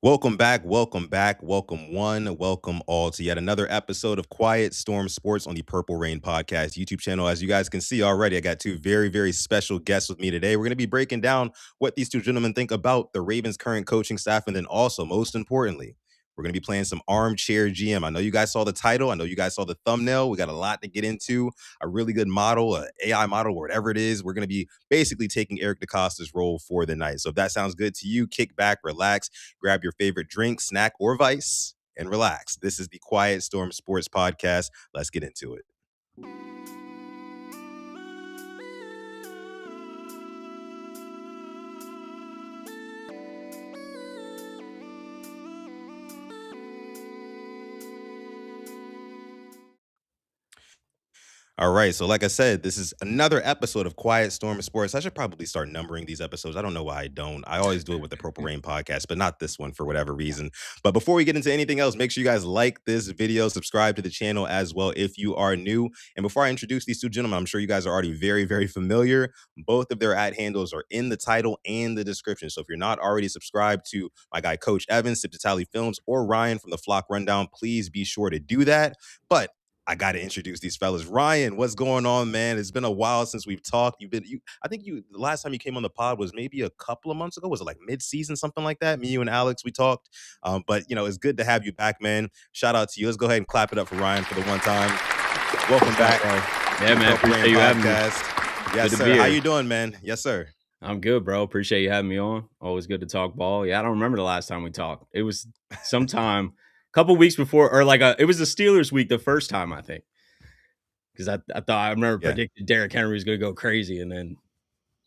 Welcome back, welcome back, welcome one, welcome all to yet another episode of Quiet Storm Sports on the Purple Rain Podcast YouTube channel. As you guys can see already, I got two very, very special guests with me today. We're going to be breaking down what these two gentlemen think about the Ravens' current coaching staff, and then also, most importantly, we're going to be playing some Armchair GM. I know you guys saw the title. I know you guys saw the thumbnail. We got a lot to get into, a really good model, an AI model, or whatever it is. We're going to be basically taking Eric DeCosta's role for the night. So if that sounds good to you, kick back, relax, grab your favorite drink, snack, or vice, and relax. This is the Quiet Storm Sports Podcast. Let's get into it. All right. So, like I said, this is another episode of Quiet Storm Sports. I should probably start numbering these episodes. I don't know why I don't. I always do it with the Purple Rain podcast, but not this one for whatever reason. But before we get into anything else, make sure you guys like this video, subscribe to the channel as well if you are new. And before I introduce these two gentlemen, I'm sure you guys are already very, very familiar. Both of their ad handles are in the title and the description. So if you're not already subscribed to my guy, Coach Evans, Sip to Tally Films, or Ryan from the Flock Rundown, please be sure to do that. But I got to introduce these fellas. Ryan, what's going on, man? It's been a while since we've talked. I think the last time you came on the pod was maybe a couple of months ago. Was it like mid-season, something like that? Me, you, and Alex, we talked. But it's good to have you back, man. Shout out to you. Let's go ahead and clap it up for Ryan for the one time. Welcome back. Yeah, man. Appreciate you having me. Yes, sir. How you doing, man? Yes, sir. I'm good, bro. Appreciate you having me on. Always good to talk ball. Yeah, I don't remember the last time we talked. It was sometime a couple weeks before, or it was the Steelers week the first time, I think. Because I remember predicted Derrick Henry was going to go crazy, and then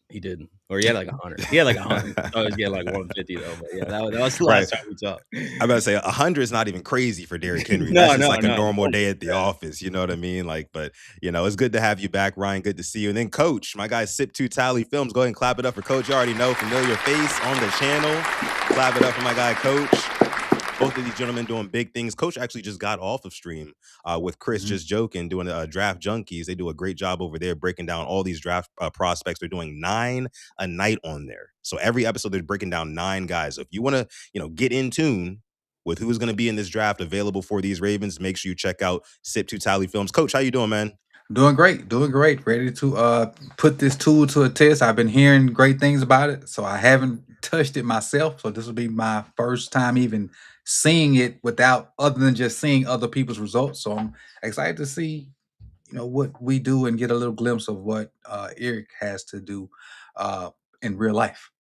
he didn't. Or he had like 100. He had like 100. I was getting like 150 though. But yeah, that was the last time we talked. I'm about to say 100 is not even crazy for Derrick Henry. That's just like a normal day at the office. You know what I mean? But it's good to have you back, Ryan. Good to see you. And then Coach, my guy, Sip to Tally Films. Go ahead and clap it up for Coach. You already know, familiar face on the channel. Clap it up for my guy, Coach. Both of these gentlemen doing big things. Coach actually just got off of stream with Chris, just joking, doing Draft Junkies. They do a great job over there breaking down all these draft prospects. They're doing 9 a night on there. So every episode they're breaking down 9 guys. So if you want to, get in tune with who's going to be in this draft available for these Ravens, make sure you check out Sip to Tally Films. Coach, how you doing, man? Doing great. Ready to put this tool to a test. I've been hearing great things about it, so I haven't touched it myself. So this will be my first time even seeing it other than just seeing other people's results. So I'm excited to see, what we do and get a little glimpse of what Eric has to do in real life.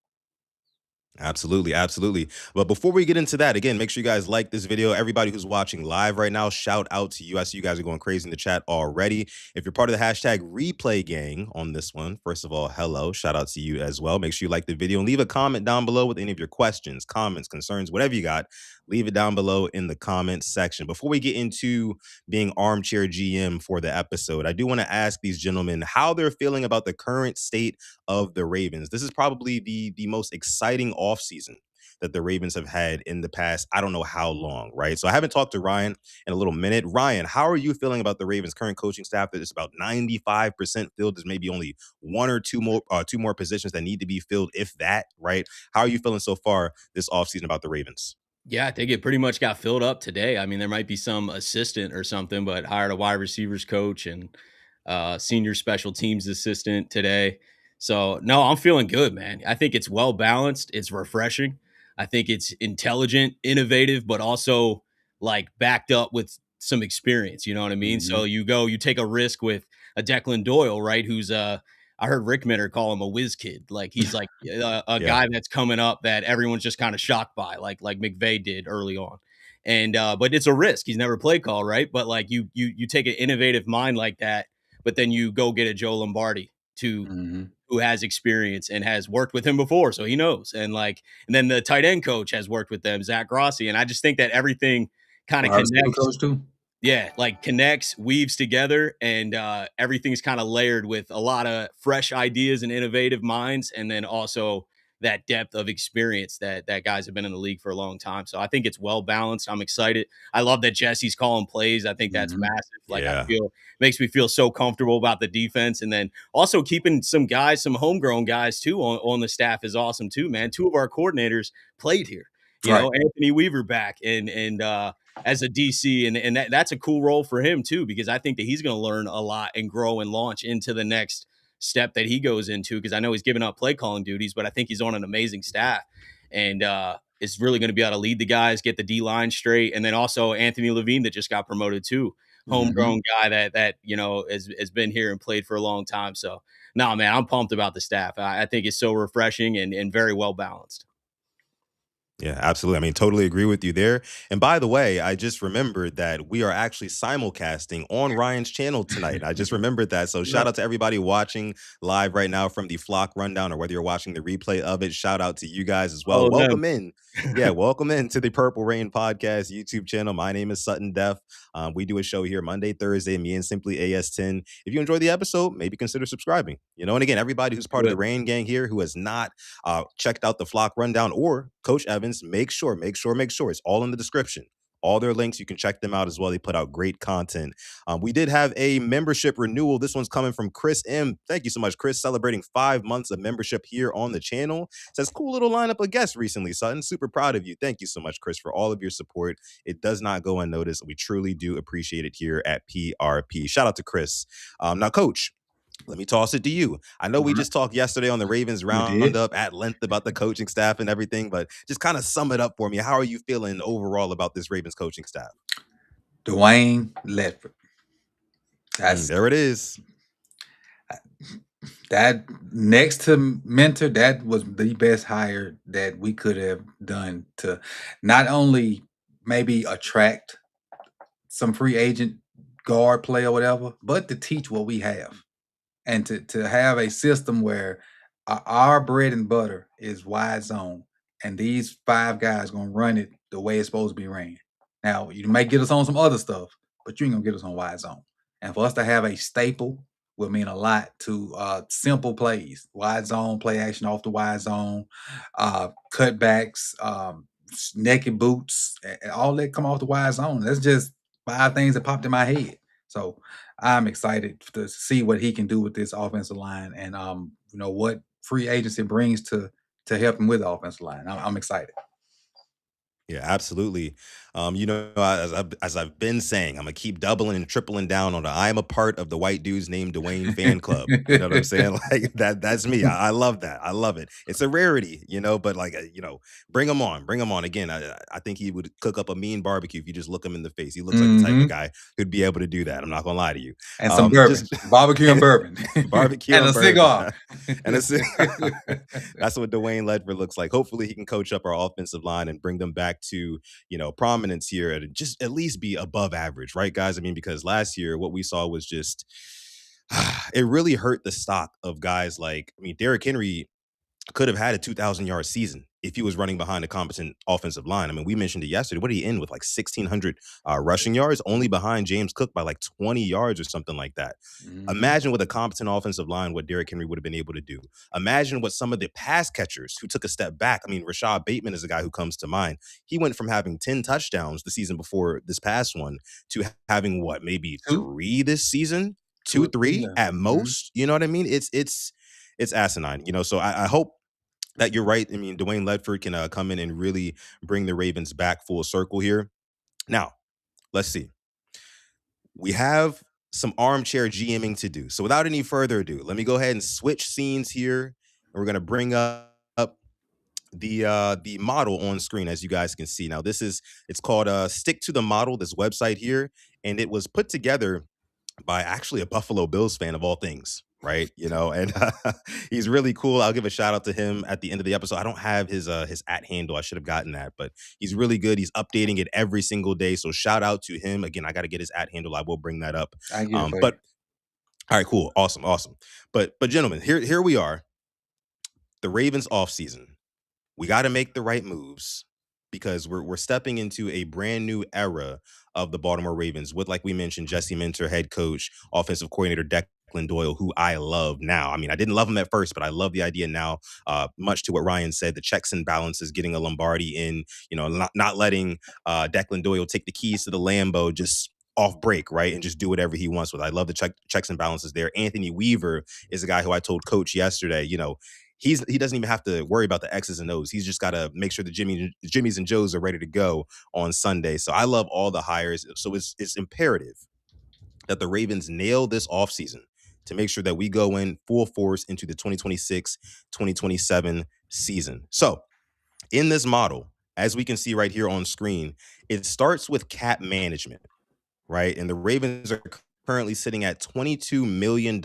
Absolutely, absolutely. But before we get into that, again, make sure you guys like this video. Everybody who's watching live right now, shout out to you. I see you guys are going crazy in the chat already. If you're part of the hashtag replay gang on this one, first of all, hello, shout out to you as well. Make sure you like the video and leave a comment down below with any of your questions, comments, concerns, whatever you got. Leave it down below in the comments section. Before we get into being armchair GM for the episode, I do want to ask these gentlemen how they're feeling about the current state of the Ravens. This is probably the most exciting offseason that the Ravens have had in the past, I don't know how long, right? So I haven't talked to Ryan in a little minute. Ryan, how are you feeling about the Ravens' current coaching staff that is about 95% filled? There's maybe only one or two more positions that need to be filled, if that, right? How are you feeling so far this offseason about the Ravens? Yeah, I think it pretty much got filled up today. I mean, there might be some assistant or something, but hired a wide receivers coach and senior special teams assistant today. So, no, I'm feeling good, man. I think it's well balanced. It's refreshing. I think it's intelligent, innovative, but also like backed up with some experience. You know what I mean? So you take a risk with a Declan Doyle, right? Who's I heard Rick Mitter call him a whiz kid. Like he's like a guy that's coming up that everyone's just kind of shocked by, like McVay did early on. And but it's a risk. He's never play call, right? But like you take an innovative mind like that, but then you go get a Joe Lombardi who has experience and has worked with him before, so he knows. And then the tight end coach has worked with them, Zach Grossi. And I just think that everything kind of connects. Coach too. Yeah, like connects, weaves together, and everything's kind of layered with a lot of fresh ideas and innovative minds, and then also that depth of experience that guys have been in the league for a long time. So I think it's well balanced. I'm excited. I love that Jesse's calling plays. I think that's massive. I feel makes me feel so comfortable about the defense, and then also keeping some guys, some homegrown guys too, on the staff is awesome too, man. 2 of our coordinators played here. Right. Anthony Weaver back and as a DC, and that's a cool role for him too, because I think that he's going to learn a lot and grow and launch into the next step that he goes into. Because I know he's given up play calling duties, but I think he's on an amazing staff and is really going to be able to lead the guys, get the D line straight, and then also Anthony Levine that just got promoted too, Mm-hmm. homegrown guy that has been here and played for a long time. So no, man, I'm pumped about the staff. I think it's so refreshing and very well balanced. Yeah, absolutely. I mean, totally agree with you there. And by the way, I just remembered that we are actually simulcasting on Ryan's channel tonight. I just remembered that. So shout Yep. out to everybody watching live right now from the Flock Rundown, or whether you're watching the replay of it. Shout out to you guys as well. Oh no. Welcome in. Yeah, welcome in to the Purple Rain Podcast YouTube channel. My name is Sutton Def. We do a show here Monday, Thursday, me and Simply AS10. If you enjoy the episode, maybe consider subscribing. And again, everybody who's part of the Rain Gang here who has not checked out the Flock Rundown or Coach Evans, make sure it's all in the description. All their links, you can check them out as well. They put out great content. We did have a membership renewal. This one's coming from Chris M. Thank you so much, Chris. Celebrating 5 months of membership here on the channel. Says, cool little lineup of guests recently, Sutton. Super proud of you. Thank you so much, Chris, for all of your support. It does not go unnoticed. We truly do appreciate it here at PRP. Shout out to Chris. Now, Coach, let me toss it to you. I know we All right. just talked yesterday on the Ravens We did. roundup at length about the coaching staff and everything, but just kind of sum it up for me. How are you feeling overall about this Ravens coaching staff? Dwayne Ledford. That's There it is. that next to Mentor. That was the best hire that we could have done to not only maybe attract some free agent guard play or whatever, but to teach what we have. And to have a system where our bread and butter is wide zone, and these 5 guys gonna run it the way it's supposed to be ran. Now, you might get us on some other stuff, but you ain't gonna get us on wide zone. And for us to have a staple will mean a lot to simple plays, wide zone, play action off the wide zone, cutbacks, naked boots, all that come off the wide zone. That's just 5 things that popped in my head. So I'm excited to see what he can do with this offensive line, and what free agency brings to help him with the offensive line. I'm excited. Yeah, absolutely. As I've been saying, I'm gonna keep doubling and tripling down on the I am a part of the white dudes named Dwayne fan club. You know what I'm saying? Like that's me. I love that. I love it. It's a rarity, but bring him on. Bring him on. Again, I think he would cook up a mean barbecue if you just look him in the face. He looks like the type Mhm. of guy who'd be able to do that. I'm not gonna lie to you. And some bourbon, Just barbecue and bourbon, barbecue and and a bourbon. cigar. And it's that's what Dwayne Ledford looks like. Hopefully he can coach up our offensive line and bring them back to prominence here and just at least be above average, right, guys? I mean, because last year what we saw was just it really hurt the stock of guys like, Derrick Henry could have had a 2,000-yard season if he was running behind a competent offensive line. I mean, we mentioned it yesterday. What did he end with? Like 1,600 rushing yards, only behind James Cook by like 20 yards or something like that. Mhm. Imagine with a competent offensive line what Derrick Henry would have been able to do. Imagine what some of the pass catchers who took a step back. I mean, Rashad Bateman is a guy who comes to mind. He went from having 10 touchdowns the season before this past one to having what, maybe 2, 3 this season? 2 2, or 3, 3 yeah. at Mhm. most. You know what I mean? It's asinine. So I hope that you're right. I mean, Dwayne Ledford can come in and really bring the Ravens back full circle here. Now, let's see. We have some armchair GMing to do. So without any further ado, let me go ahead and switch scenes here. And we're going to bring up the model on screen, as you guys can see. Now, it's called Stick to the Model, this website here. And it was put together by actually a Buffalo Bills fan of all things, right? And he's really cool. I'll give a shout out to him at the end of the episode. I don't have his at handle. I should have gotten that, but he's really good. He's updating it every single day. So shout out to him. Again, I got to get his at handle. I will bring that up. I get it for you. But all right, cool. Awesome. But gentlemen, here we are. The Ravens offseason. We got to make the right moves because we're stepping into a brand new era of the Baltimore Ravens with, like we mentioned, Jesse Minter, head coach, offensive coordinator Declan Doyle, who I love now. I mean, I didn't love him at first, but I love the idea now. Much to what Ryan said, the checks and balances, getting a Lombardi in, not letting Declan Doyle take the keys to the Lambo just off break, right, and just do whatever he wants with. I love the checks and balances there. Anthony Weaver is a guy who I told Coach yesterday, he doesn't even have to worry about the X's and O's. He's just got to make sure the Jimmys and Joes are ready to go on Sunday. So I love all the hires. So it's imperative that the Ravens nail this offseason to make sure that we go in full force into the 2026-2027 season. So in this model, as we can see right here on screen, it starts with cap management, right? And the Ravens are currently sitting at $22 million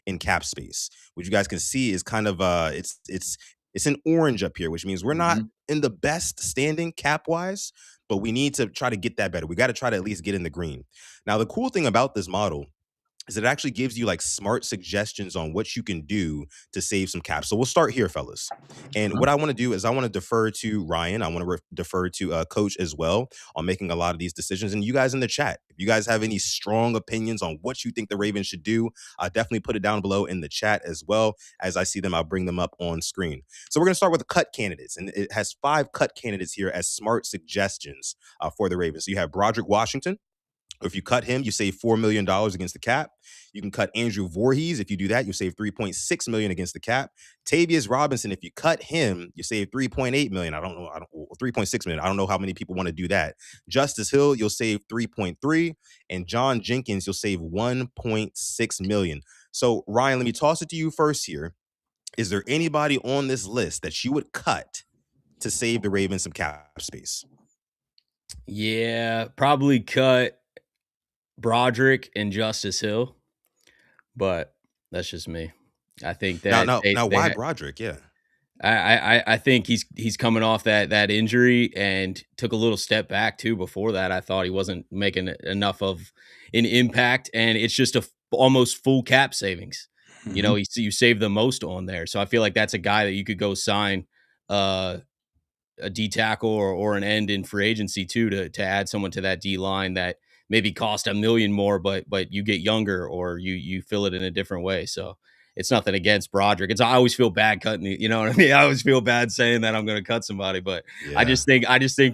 in cap space, which you guys can see is kind of it's an orange up here, which means we're not Mhm. in the best standing cap wise, but we need to try to get that better. We got to try to at least get in the green. Now, the cool thing about this model is it actually gives you like smart suggestions on what you can do to save some caps. So we'll start here, fellas. And Uh-huh. what I want to do is I want to defer to Ryan. I want to defer to Coach as well on making a lot of these decisions. And you guys in the chat, if you guys have any strong opinions on what you think the Ravens should do, definitely put it down below in the chat as well. As I see them, I'll bring them up on screen. So we're going to start with the cut candidates. And it has 5 cut candidates here as smart suggestions for the Ravens. So you have Broderick Washington. If you cut him, you save $4 million against the cap. You can cut Andrew Voorhees. If you do that, you save $3.6 million against the cap. Tavius Robinson, if you cut him, you save $3.8 million. $3.6 million. I don't know how many people want to do that. Justice Hill, you'll save 3.3. And John Jenkins, you'll save 1.6 million. So Ryan, let me toss it to you first here. Is there anybody on this list that you would cut to save the Ravens some cap space? Yeah, probably cut Broderick and Justice Hill, but that's just me. I think Now, that now, they now, they why ha Broderick? Yeah. I think he's coming off that injury and took a little step back too. Before that, I thought he wasn't making enough of an impact, and it's just almost full cap savings. You know, Mhm. you save the most on there, so I feel like that's a guy that you could go sign uh, a D tackle or an end in free agency too to add someone to that D line that maybe cost $1 million more, but you get younger or you fill it in a different way. So it's nothing against Broderick. It's I always feel bad cutting, you know what I mean? I always feel bad saying that I'm going to cut somebody, but Yeah. I just think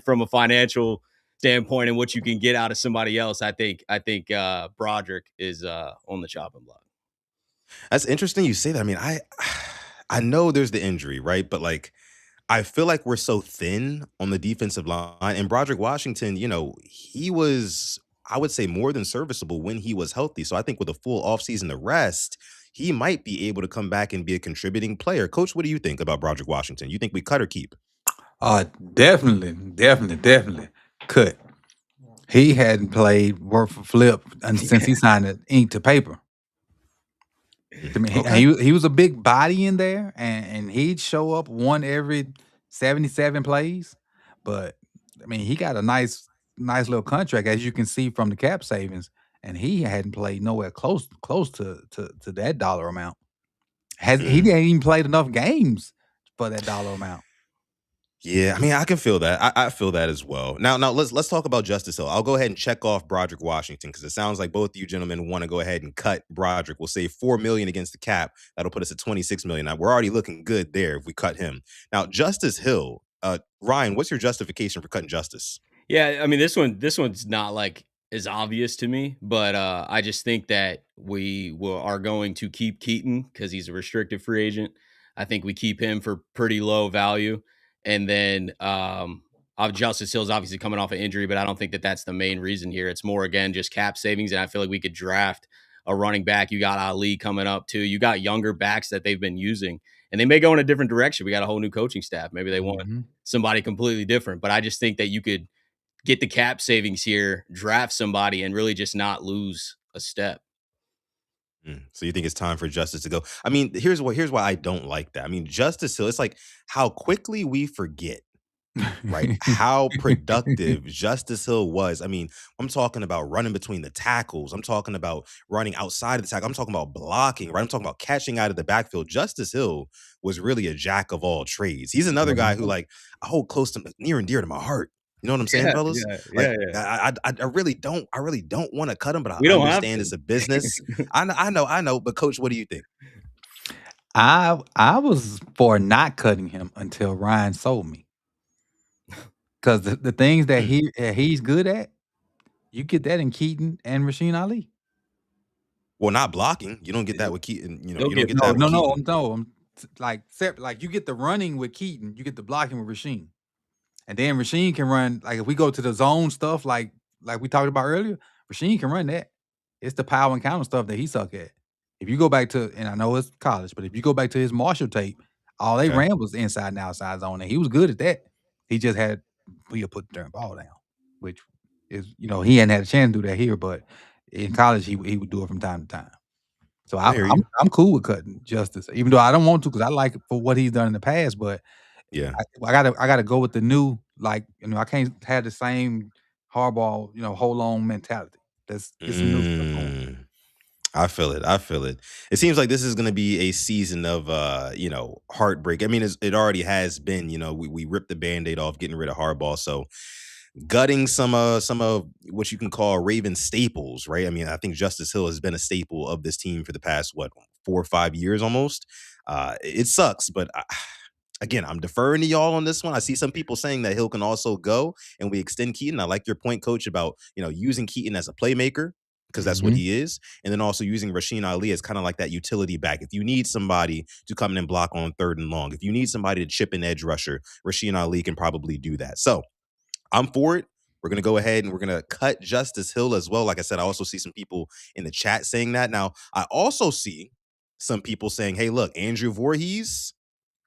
from a financial standpoint and what you can get out of somebody else, I think Broderick is on the chopping block. That's interesting you say that. I mean, I know there's the injury, right? But like I feel like we're so thin on the defensive line. And Broderick Washington, he was, I would say, more than serviceable when he was healthy. So I think with a full offseason to rest, he might be able to come back and be a contributing player. Coach, what do you think about Broderick Washington? You think we cut or keep? Definitely, definitely, definitely. Cut. He hadn't played worth a flip and since he signed the ink to paper. I mean, Okay. he was a big body in there, and he'd show up one every 77 plays. But I mean, he got a nice little contract, as you can see from the cap savings, and he hadn't played nowhere close to that dollar amount. He Mm. didn't even played enough games for that dollar amount. Yeah, I mean, I can feel that. I feel that as well. Now let's talk about Justice Hill. I'll go ahead and check off Broderick Washington because it sounds like both of you gentlemen want to go ahead and cut Broderick. We'll save $4 million against the cap. That'll put us at $26 million. Now we're already looking good there if we cut him. Now Justice Hill, Ryan, what's your justification for cutting Justice? Yeah, I mean this one's not like as obvious to me, but I just think that are going to keep Keaton because he's a restricted free agent. I think we keep him for pretty low value, and then Justice Hill's obviously coming off an injury, but I don't think that that's the main reason here. It's more again just cap savings, and I feel like we could draft a running back. You got Ali coming up too. You got younger backs that they've been using, and they may go in a different direction. We got a whole new coaching staff. Maybe they want Mhm. somebody completely different, but I just think that you could get the cap savings here, draft somebody, and really just not lose a step. So you think it's time for Justice to go? I mean, here's why I don't like that. I mean, Justice Hill, it's like how quickly we forget, right? How productive Justice Hill was. I mean, I'm talking about running between the tackles. I'm talking about running outside of the tackle. I'm talking about blocking, right? I'm talking about catching out of the backfield. Justice Hill was really a jack of all trades. He's another guy who, Mhm. like, I hold close to near and dear to my heart. You know what I'm saying, Yeah, fellas? yeah, Like, yeah, yeah. I really don't want to cut him, but I We don't have understand to. it's a business. I know. But coach, what do you think? I was for not cutting him until Ryan sold me. 'Cause the things that Mm. he's good at, you get that in Keaton and Rasheen Ali. Well, not blocking. You don't get that with Keaton. You He'll don't get get No, that with no, no, Keaton. no. like you get the running with Keaton, you get the blocking with Rasheen. And then Rasheen can run, like if we go to the zone stuff, like we talked about earlier, Rasheen can run that. It's the power and counter stuff that he suck at. If you go back to, and I know it's college, but if you go back to his Marshall tape, all they Okay. ran was inside and outside zone, and he was good at that. He just had he'll put the darn ball down, which is, he hadn't had a chance to do that here, but in college he would do it from time to time. So I hear you. I'm cool with cutting Justice, even though I don't want to because I like it for what he's done in the past, but Yeah. I gotta go with the new, like, I can't have the same hardball, hold on mentality. Let's get some new stuff going. Mm. I feel it. I feel it. It seems like this is going to be a season of, heartbreak. I mean, it already has been. We ripped the Band-Aid off, getting rid of Hardball. So gutting some of what you can call Raven staples, right? I mean, I think Justice Hill has been a staple of this team for the past 4 or 5 years almost. It sucks, but again, I'm deferring to y'all on this one. I see some people saying that Hill can also go and we extend Keaton. I like your point, Coach, about using Keaton as a playmaker because that's what Mhm. he is, and then also using Rasheen Ali as kind of like that utility back. If you need somebody to come in and block on 3rd and long, if you need somebody to chip an edge rusher, Rasheen Ali can probably do that. So I'm for it. We're going to go ahead and we're going to cut Justice Hill as well. Like I said, I also see some people in the chat saying that. Now, I also see some people saying, hey, look, Andrew Voorhees,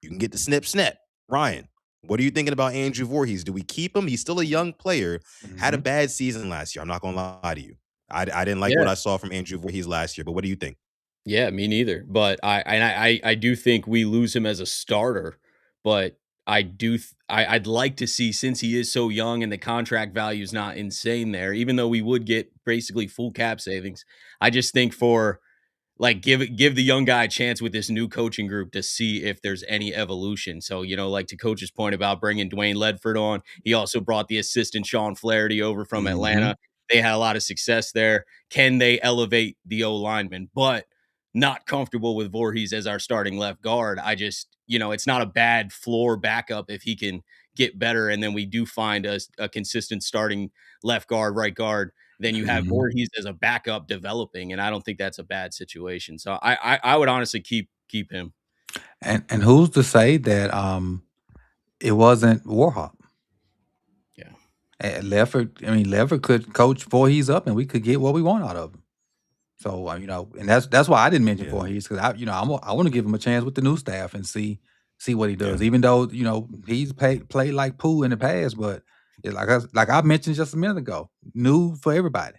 you can get the snip snap. Ryan, what are you thinking about Andrew Voorhees? Do we keep him? He's still a young player, had a Mhm. bad season last year. I'm not going to lie to you. I didn't like Yeah. what I saw from Andrew Voorhees last year, but what do you think? Yeah, me neither. But I do think we lose him as a starter, but I'd like to see, since he is so young and the contract value is not insane there, even though we would get basically full cap savings. I just think for like give the young guy a chance with this new coaching group to see if there's any evolution. So, like to Coach's point about bringing Dwayne Ledford on, he also brought the assistant Sean Flaherty over from Mhm. Atlanta. They had a lot of success there. Can they elevate the O lineman? But not comfortable with Voorhees as our starting left guard. I just, it's not a bad floor backup if he can get better. And then we do find a consistent starting left guard, right guard. Then you have Mhm. Voorhees as a backup developing, and I don't think that's a bad situation. So I would honestly keep him. And who's to say that it wasn't Warhawk? Yeah. Lefford could coach Voorhees up, and we could get what we want out of him. So, and that's why I didn't mention Yeah. Voorhees because I want to give him a chance with the new staff and see what he Yeah. does. Even though he's played like poo in the past, but like I mentioned just a minute ago, new for everybody.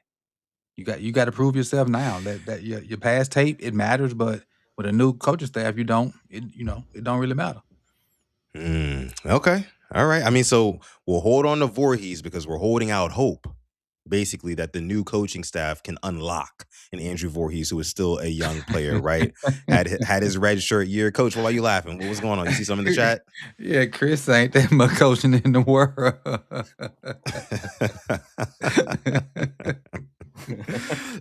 You got to prove yourself now. That your past tape it matters, but with a new coaching staff, it don't really matter. Okay. All right. I mean, so we'll hold on to Voorhees because we're holding out hope, basically, that the new coaching staff can unlock an Andrew Voorhees who is still a young player, right? Had his red shirt year. Coach, why are you laughing? What was going on? You see something in the chat? Yeah, Chris ain't that much coaching in the world.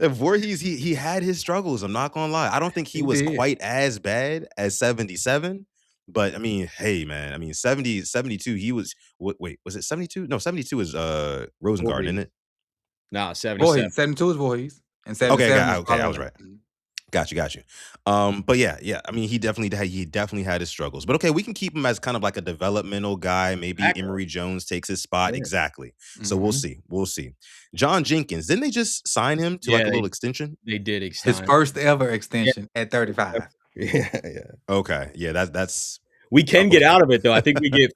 Voorhees, he had his struggles. I'm not gonna lie. I don't think he He was did. quite as bad as 77. But I mean, hey man, I mean 72, he was wait, was it 72? No, 72 is Rosengarten, isn't Voorhees. it? Nah, 77. Voorhees, 72 is Voorhees, and Okay, 77 is okay, I was Carlo. right. Got you. But yeah. I mean, he definitely had his struggles. But okay, we can keep him as kind of like a developmental guy. Maybe Backup. Emory Jones takes his spot. Yeah. Exactly. So we'll Mhm. see. We'll see. John Jenkins, didn't they just sign him to like Yeah, a they little extension? they did His extend. first ever Yeah. extension at 35. Yeah. Okay. Yeah, that's We can get okay. out of it though. I think we get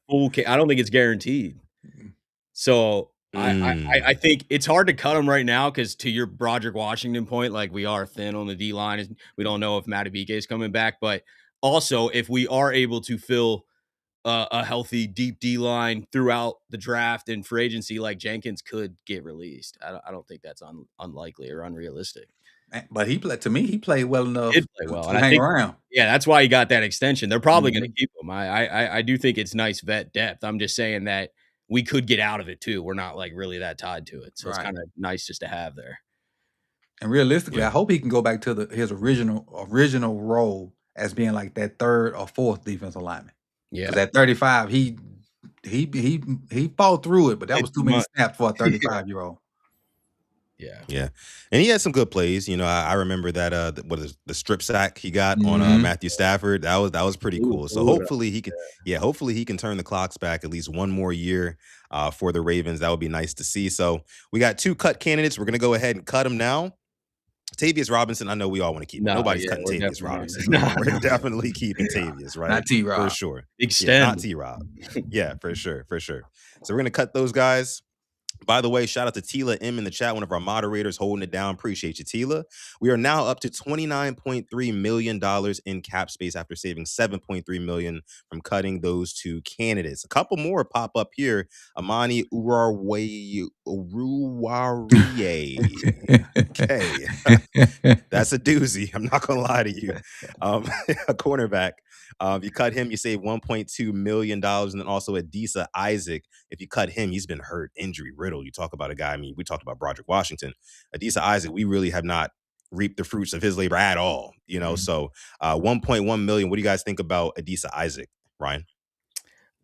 I don't think it's guaranteed. Mm. So I Mm, think it's hard to cut him right now because to your Broderick Washington point, like we are thin on the D line, and we don't know if Matabike is coming back. But also, if we are able to fill a healthy deep D line throughout the draft and free agency, like Jenkins could get released. I don't think that's unlikely or unrealistic. But he played well He enough did play well, to and I hang think around. yeah, that's why he got that extension. They're probably going to Mhm. keep him. I do think it's nice vet depth. I'm just saying that we could get out of it too. We're not like really that tied to it, so it's Right. kind of nice just to have there. And realistically, I yeah. hope he can go back to his original role as being like that third or fourth defensive lineman. Because Yeah, at 35, he fought through it, but that did was too too many much. snaps for a Yeah, 35-year-old. Yeah. Yeah, and he had some good plays. I remember that what is the strip sack he got on Mhm. Matthew Stafford. That was pretty Blew cool. So blew it up. hopefully he can, yeah, hopefully he can turn the clocks back at least one more year for the Ravens. That would be nice to see. So we got two cut candidates. We're gonna go ahead and cut them now. Tavius Robinson, I know we all want to keep him. No, Nobody's yeah, cutting we're Tavius definitely Robinson. Come no, on, we're no. definitely keeping Tavius, right? Not For T-Rob. sure. Yeah, not Extend. T Rob. Yeah, for sure, for sure. So we're gonna cut those guys. By the way, shout out to Tila M in the chat, one of our moderators holding it down. Appreciate you, Tila. We are now up to $29.3 million in cap space after saving $7.3 million from cutting those two candidates. A couple more pop up here. Amani Uruwarie. Okay. That's a doozy. I'm not gonna lie to you. A cornerback. If you cut him, you save $1.2 million. And then also Adisa Isaac. If you cut him, he's been hurt, injury riddled. You talk about a guy. I mean, we talked about Broderick Washington. Adisa Isaac, we really have not reaped the fruits of his labor at all. Mhm. So 1.1 million. What do you guys think about Adisa Isaac, Ryan?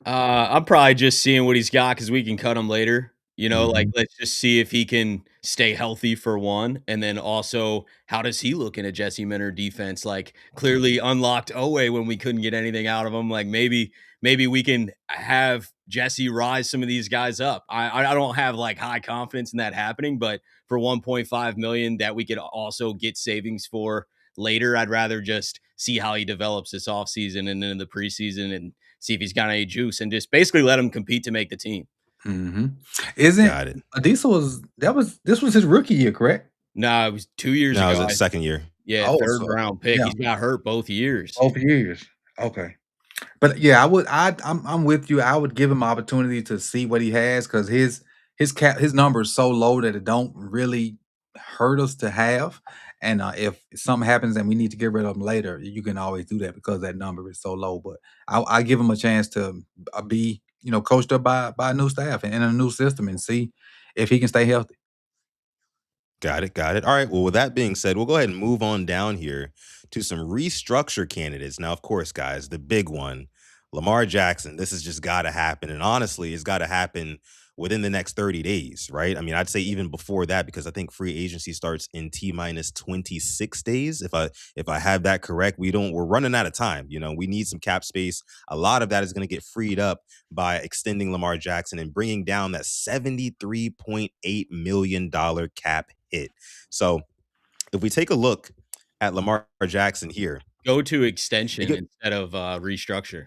I'm probably just seeing what he's got because we can cut him later. Like Mhm. let's just see if he can stay healthy for one, and then also how does he look in a Jesse Minter defense? Like clearly unlocked Owe when we couldn't get anything out of him. Like maybe we can have Jesse rise some of these guys up. I don't have like high confidence in that happening, but for 1.5 million that we could also get savings for later, I'd rather just see how he develops this offseason and in the preseason and see if he's got any juice and just basically let him compete to make the team. Mhm. Isn't Got it. Adisa this was his rookie year, correct? No, it was 2 years No, it was ago. a second year. Yeah, Oh, 3rd so round pick. yeah, He's got hurt both years. both years. Okay. But yeah, I'm with you. I would give him opportunity to see what he has because his number is so low that it don't really hurt us to have. And if something happens and we need to get rid of him later, you can always do that because that number is so low. But I give him a chance to be coached up by a new staff and in a new system and see if he can stay healthy. Got it. Got it. All right. Well, with that being said, we'll go ahead and move on down here to some restructure candidates. Now, of course, guys, the big one, Lamar Jackson. This has just got to happen. And honestly, it's got to happen within the next 30 days, right? I mean, I'd say even before that, because I think free agency starts in T minus 26 days. If I have that correct, we're running out of time. We need some cap space. A lot of that is going to get freed up by extending Lamar Jackson and bringing down that $73.8 million cap hit. So if we take a look at Lamar Jackson here, Go to it extension get, instead of restructure.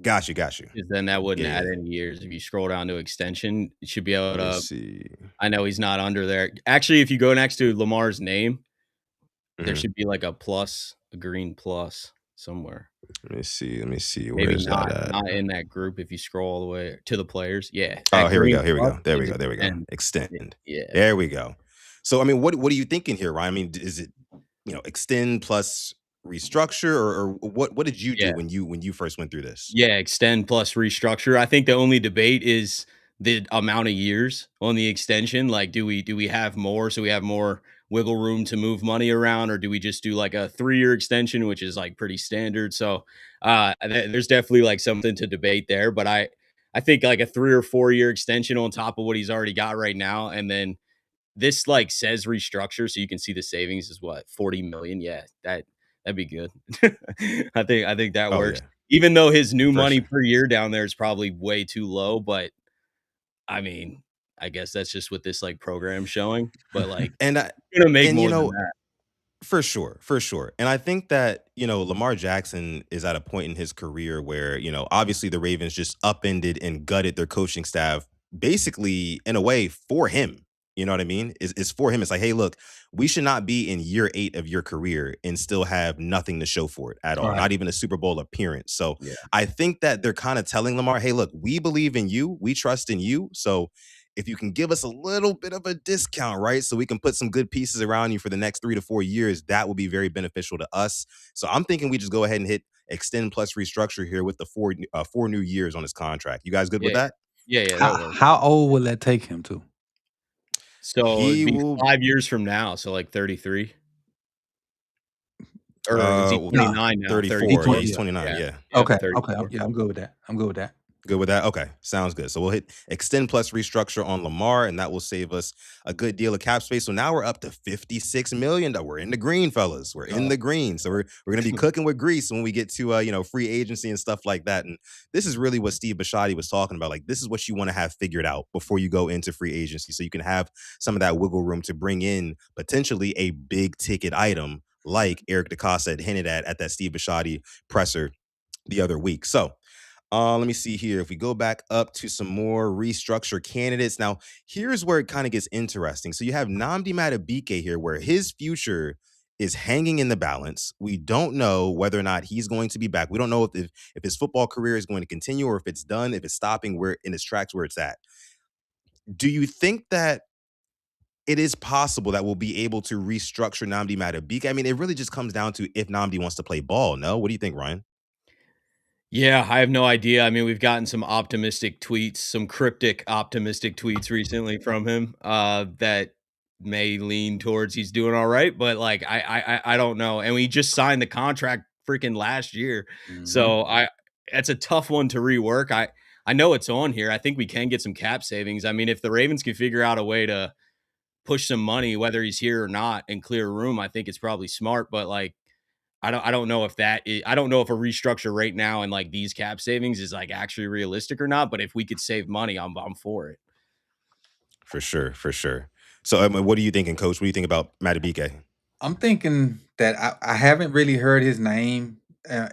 got you. 'Cause then that wouldn't Yeah, add yeah. any years. If you scroll down to extension, you should be able Let me to. see. I know he's not under there. Actually, if you go next to Lamar's name, there Mhm. should be like a plus, a green plus somewhere. Let me see. Let me see. Where Maybe is that not at? in that group if you scroll all the way to the players. Yeah, Oh, that here we green go. Here we plus go. There we is go. There we go. extend. Extend. Yeah. There we go. So I mean, what are you thinking here, Ryan? I mean, is it extend plus restructure, or what did you do Yeah. when you first went through this? Yeah, extend plus restructure. I think the only debate is the amount of years on the extension. Like, do we have more so we have more wiggle room to move money around, or do we just do like a 3-year extension, which is like pretty standard? So there's definitely like something to debate there. But I think like a 3 or 4 year extension on top of what he's already got right now, and then this like says restructure, so you can see the savings is what 40 million. Yeah, that'd be good. I think that Oh works. yeah, Even though his new for money sure. per year down there is probably way too low, but I mean, I guess that's just what this like program showing. But like, And I, you're gonna make and more than that. For sure, for sure. And I think that, Lamar Jackson is at a point in his career where, obviously the Ravens just upended and gutted their coaching staff basically in a way for him. You know what I mean? It's for him. It's like, hey, look, we should not be in year 8 of your career and still have nothing to show for it at All all, right. not even a Super Bowl appearance. So Yeah, I think that they're kind of telling Lamar, hey, look, we believe in you. We trust in you. So if you can give us a little bit of a discount, right? So we can put some good pieces around you for the next 3 to 4 years, that will be very beneficial to us. So I'm thinking we just go ahead and hit extend plus restructure here with the four new years on his contract. You guys good with yeah, that? yeah. That How works. how old will that take him to? So it'd He be will 5 years from now, so like 33, or is he well, Yeah, 29 now? he 34. Yeah, 34. twenty. he's Yeah. 29. Yeah, Yeah. yep, Okay. Okay. 34. Yeah, I'm good with that. I'm good with that. Good with that? Okay, sounds good. So we'll hit extend plus restructure on Lamar, and that will save us a good deal of cap space. So now we're up to 56 million. We're in the green, fellas. We're in Oh, the green. So we're gonna be cooking with grease when we get to free agency and stuff like that. And this is really what Steve Bisciotti was talking about. Like, this is what you want to have figured out before you go into free agency. So you can have some of that wiggle room to bring in potentially a big ticket item like Eric DeCosta had hinted at that Steve Bisciotti presser the other week. So let me see here. If we go back up to some more restructure candidates. Now, here's where it kind of gets interesting. So you have Namdi Madubuike here, where his future is hanging in the balance. We don't know whether or not he's going to be back. We don't know if his football career is going to continue or if it's done, if it's stopping where in its tracks where it's at. Do you think that it is possible that we'll be able to restructure Namdi Madubuike? I mean, it really just comes down to if Namdi wants to play ball. No, what do you think, Ryan? Yeah, I have no idea. I mean, we've gotten some optimistic tweets, some cryptic optimistic tweets recently from him that may lean towards he's doing all right, but like I don't know. And we just signed the contract freaking last year, hmm so I it's a tough one to rework. I know it's on here. I think we can get some cap savings. I mean, if the Ravens can figure out a way to push some money, whether he's here or not, and clear room, I think it's probably smart. But like I don't know if I don't know if a restructure right now and like these cap savings is like actually realistic or not, but if we could save money, I'm for it. For sure, for sure. So, what are you thinking, Coach? What do you think about Madubuike? I'm thinking that I haven't really heard his name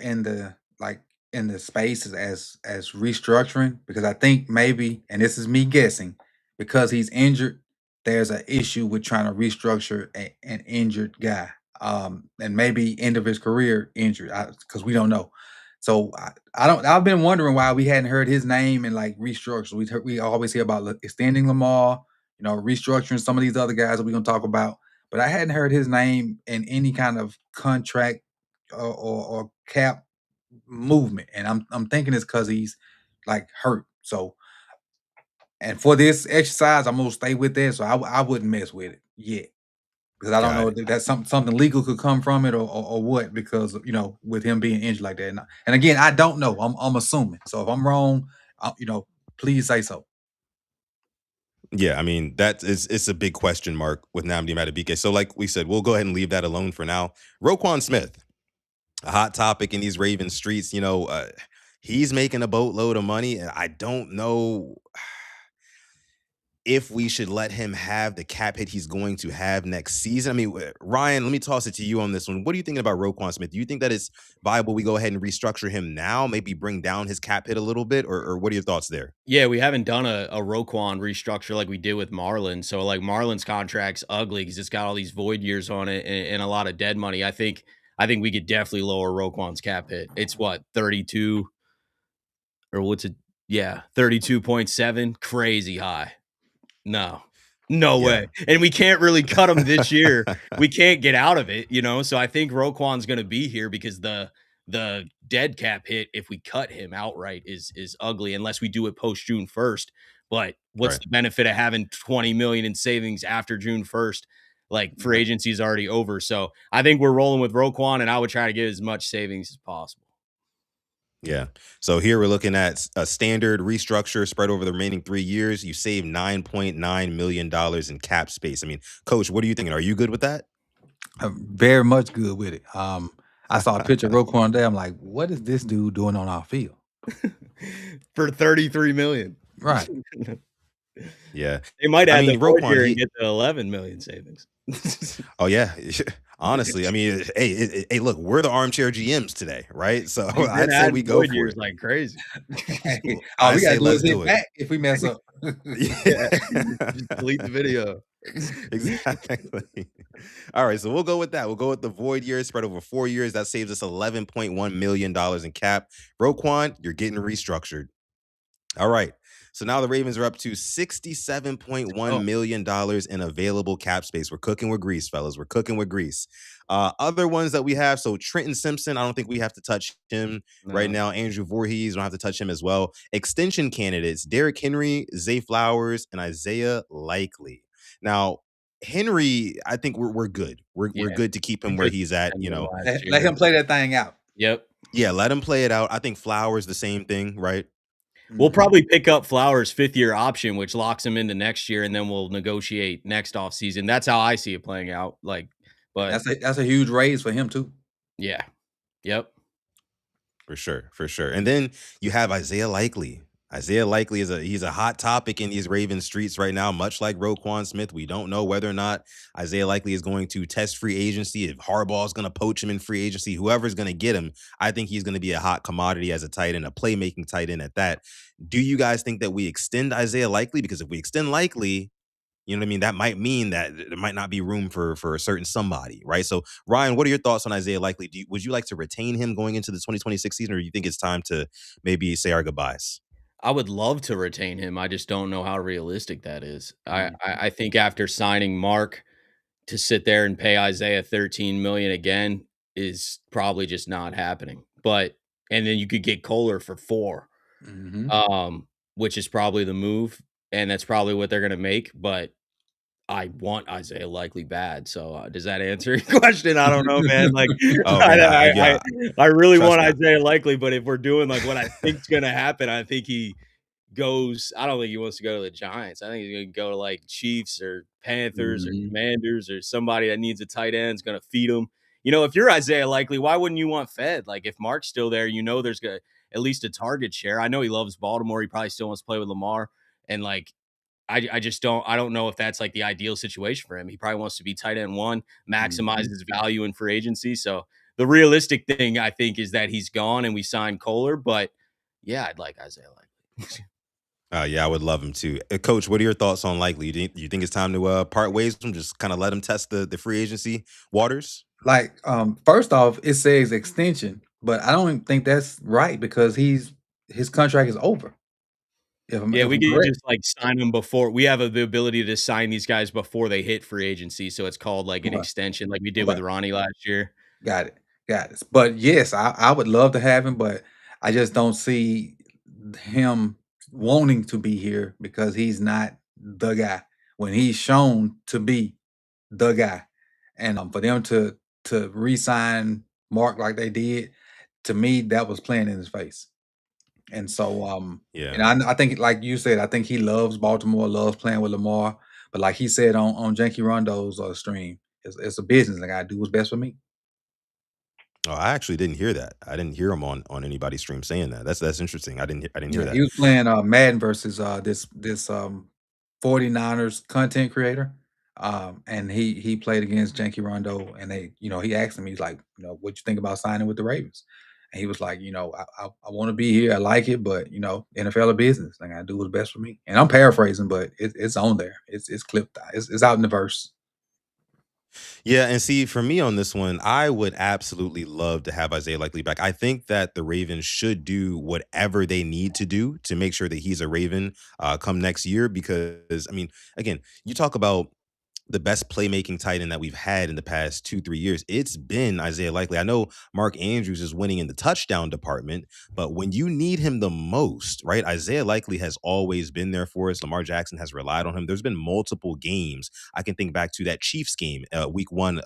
in the like in the spaces as restructuring because I think maybe, and this is me guessing, because he's injured, there's an issue with trying to restructure an injured guy, and maybe end of his career injured, because we don't know. So I don't. I've been wondering why we hadn't heard his name in like restructure. We always hear about extending Lamar, restructuring some of these other guys that we're gonna talk about, but I hadn't heard his name in any kind of contract or cap movement, and I'm thinking it's because he's like hurt. So, and for this exercise, I'm gonna stay with that. So I wouldn't mess with it yet because I don't Got know it. if that's something legal could come from it or what because with him being injured like that. And again, I don't know. I'm assuming. So if I'm wrong, please say so. Yeah, I mean it's a big question mark with Namdi Madubuike. So, like we said, we'll go ahead and leave that alone for now. Roquan Smith, a hot topic in these Raven streets. He's making a boatload of money, and I don't know if we should let him have the cap hit he's going to have next season. I mean, Ryan, let me toss it to you on this one. What are you thinking about Roquan Smith? Do you think that it's viable we go ahead and restructure him now, maybe bring down his cap hit a little bit, or what are your thoughts there? Yeah, we haven't done a Roquan restructure like we did with Marlon. So like Marlon's contract's ugly because it's got all these void years on it and a lot of dead money. I think we could definitely lower Roquan's cap hit. It's what 32 or what's it? Yeah, 32.7, crazy high. No. No Yeah. way. And we can't really cut him this year. We can't get out of it, So I think Roquan's gonna be here because the dead cap hit, if we cut him outright, is ugly unless we do it post June 1st. But what's Right. the benefit of having 20 million in savings after June 1st? Like free Right. agency is already over. So I think we're rolling with Roquan, and I would try to get as much savings as possible. Yeah. So here we're looking at a standard restructure spread over the remaining 3 years. You save $9.9 million in cap space. I mean, Coach, what are you thinking? Are you good with that? I'm very much good with it. I saw a picture of Roquan there. I'm like, what is this dude doing on our field? For 33 million. Right. Yeah. They might I add the mean, fourth Roquan, year and he get to 11 million savings. oh yeah. Honestly, I mean, hey, look, we're the armchair GMs today, right? So They've been I'd say we adding go void for years it. like crazy. Hey, all I we gotta say do let's is hit do it. back if we mess up. Yeah, just delete the video. Exactly. All right, so we'll go with that. We'll go with the void years spread over 4 years. That saves us $11.1 million in cap. Roquan, you're getting restructured. All right. So now the Ravens are up to $67.1 Oh, million in available cap space. We're cooking with grease, fellas. We're cooking with grease. Other ones that we have. So Trenton Simpson, I don't think we have to touch him right No. now. Andrew Voorhees, don't have to touch him as well. Extension candidates, Derrick Henry, Zay Flowers, and Isaiah Likely. Now, Henry, I think we're good. We're Yeah, good to keep we him where could he's at. end him last let year. him play that thing out. Yep. Yeah, let him play it out. I think Flowers, the same thing, right? We'll Mhm. probably pick up Flowers' fifth-year option, which locks him into next year, and then we'll negotiate next offseason. That's how I see it playing out, like, but That's a huge raise for him too. yeah. Yep. For sure, for sure. And then you have Isaiah Likely. Isaiah Likely he's a hot topic in these Ravens streets right now, much like Roquan Smith. We don't know whether or not Isaiah Likely is going to test free agency, if Harbaugh is going to poach him in free agency, whoever's going to get him. I think he's going to be a hot commodity as a tight end, a playmaking tight end at that. Do you guys think that we extend Isaiah Likely? Because if we extend Likely, you know what I mean? That might mean that there might not be room for a certain somebody, right? So, Ryan, what are your thoughts on Isaiah Likely? Would you like to retain him going into the 2026 season, or do you think it's time to maybe say our goodbyes? I would love to retain him, I just don't know how realistic that is. I Mhm. I I think after signing Mark to sit there and pay Isaiah 13 million again is probably just not happening, but and then you could get Kohler for 4, Mhm. um, which is probably the move, and that's probably what they're gonna make, but I want Isaiah Likely bad, so, does that answer your question? I don't know, man, like, Oh I man, I I yeah, I really trust want me. Isaiah Likely, but if we're doing, like, what I think's gonna happen, I think he goes I don't think he wants to go to the Giants. I think he's gonna go to, like, Chiefs or Panthers or Mhm. Commanders or somebody that needs a tight end is gonna feed him. If you're Isaiah Likely, why wouldn't you want fed? Like, if Mark's still there, there's gonna at least a target share. I know he loves Baltimore. He probably still wants to play with Lamar, and, like, I just don't know if that's, like, the ideal situation for him. He probably wants to be tight end 1, maximize Mhm. his value in free agency, so the realistic thing, I think, is that he's gone and we sign Kohler, but, yeah, I'd like Isaiah Likely. Yeah, I would love him too. Coach, what are your thoughts on Likely? Do you think it's time to part ways with him? Just kind of let him test the free agency waters? Like, first off, it says extension, but I don't even think that's right because his contract is over. Yeah, If we I'm could correct. just, like, sign them before we have the ability to sign these guys before they hit free agency, so it's called, like, an Okay. extension like we did Okay. with Ronnie last year. Got it. Got it. But yes, I would love to have him, but I just don't see him wanting to be here because he's not the guy when he's shown to be the guy. And for them to re-sign Mark like they did, to me, that was playing in his face. And so, Yeah. and I think, like you said, I think he loves Baltimore, loves playing with Lamar. But like he said on Janky Rondo's stream, it's a business. I gotta do what's best for me. Oh, I actually didn't hear that. I didn't hear him on anybody's stream saying that. That's interesting. I didn't hear Yeah, he that. was playing Madden versus this 49ers content creator. And he played against Janky Rondo, and he asked him, he's like, what you think about signing with the Ravens? And he was like, I want to be here. I like it, but NFL a business. I gotta do what's best for me. And I'm paraphrasing, but it's on there. It's clipped. It's out in the verse. Yeah, and see, for me on this one, I would absolutely love to have Isaiah Likely back. I think that the Ravens should do whatever they need to do to make sure that he's a Raven come next year. Because, I mean, again, you talk about the best playmaking tight end that we've had in the past 2, 3 years. It's been Isaiah Likely. I know Mark Andrews is winning in the touchdown department, but when you need him the most, right? Isaiah Likely has always been there for us. Lamar Jackson has relied on him. There's been multiple games. I can think back to that Chiefs game, week 1,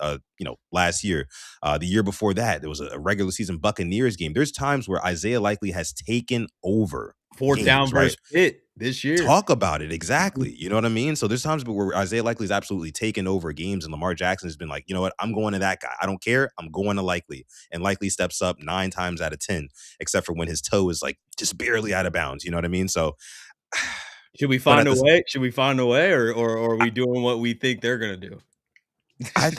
last year. The year before that, there was a regular season Buccaneers game. There's times where Isaiah Likely has taken over 4th down games, right? versus Pitt this year. Talk about it, Mhm. exactly. You know what I mean? So there's times where Isaiah Likely's absolutely taken over games, and Lamar Jackson has been like, you know what? I'm going to that guy. I don't care. I'm going to Likely, and Likely steps up 9 times out of 10, except for when his toe is like just barely out of bounds. You know what I mean? So, Should we but find at a this, way? Should we find a way, or are we doing what we think they're gonna do? I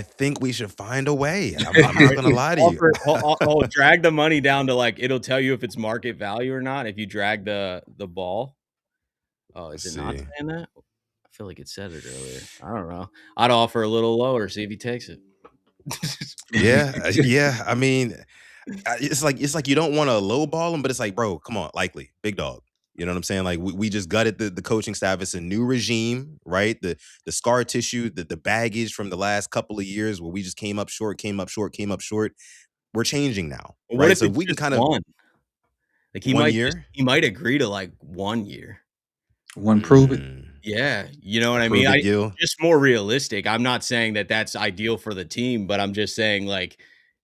think we should find a way. I'm not Right? gonna lie to you. Offer drag the money down to, like, it'll tell you if it's market value or not if you drag the ball. Oh, Let's is it not see. saying that? I feel like it said it earlier. I don't know. I'd offer a little lower, see if he takes it. Yeah, yeah. I mean, it's like you don't want to lowball him, but it's like, bro, come on, Likely, big dog. You know what I'm saying? Like we just gutted the coaching staff. It's a new regime, right? The scar tissue, the baggage from the last couple of years where we just came up short, came up short, came up short. We're changing now, But what right? if So if it's we can just kind of 1? Like, one year. he might agree to, like, 1 year. One prove it. Mm, Yeah, you know what I mean? prove it, I Gil. just more realistic. I'm not saying that that's ideal for the team, but I'm just saying, like,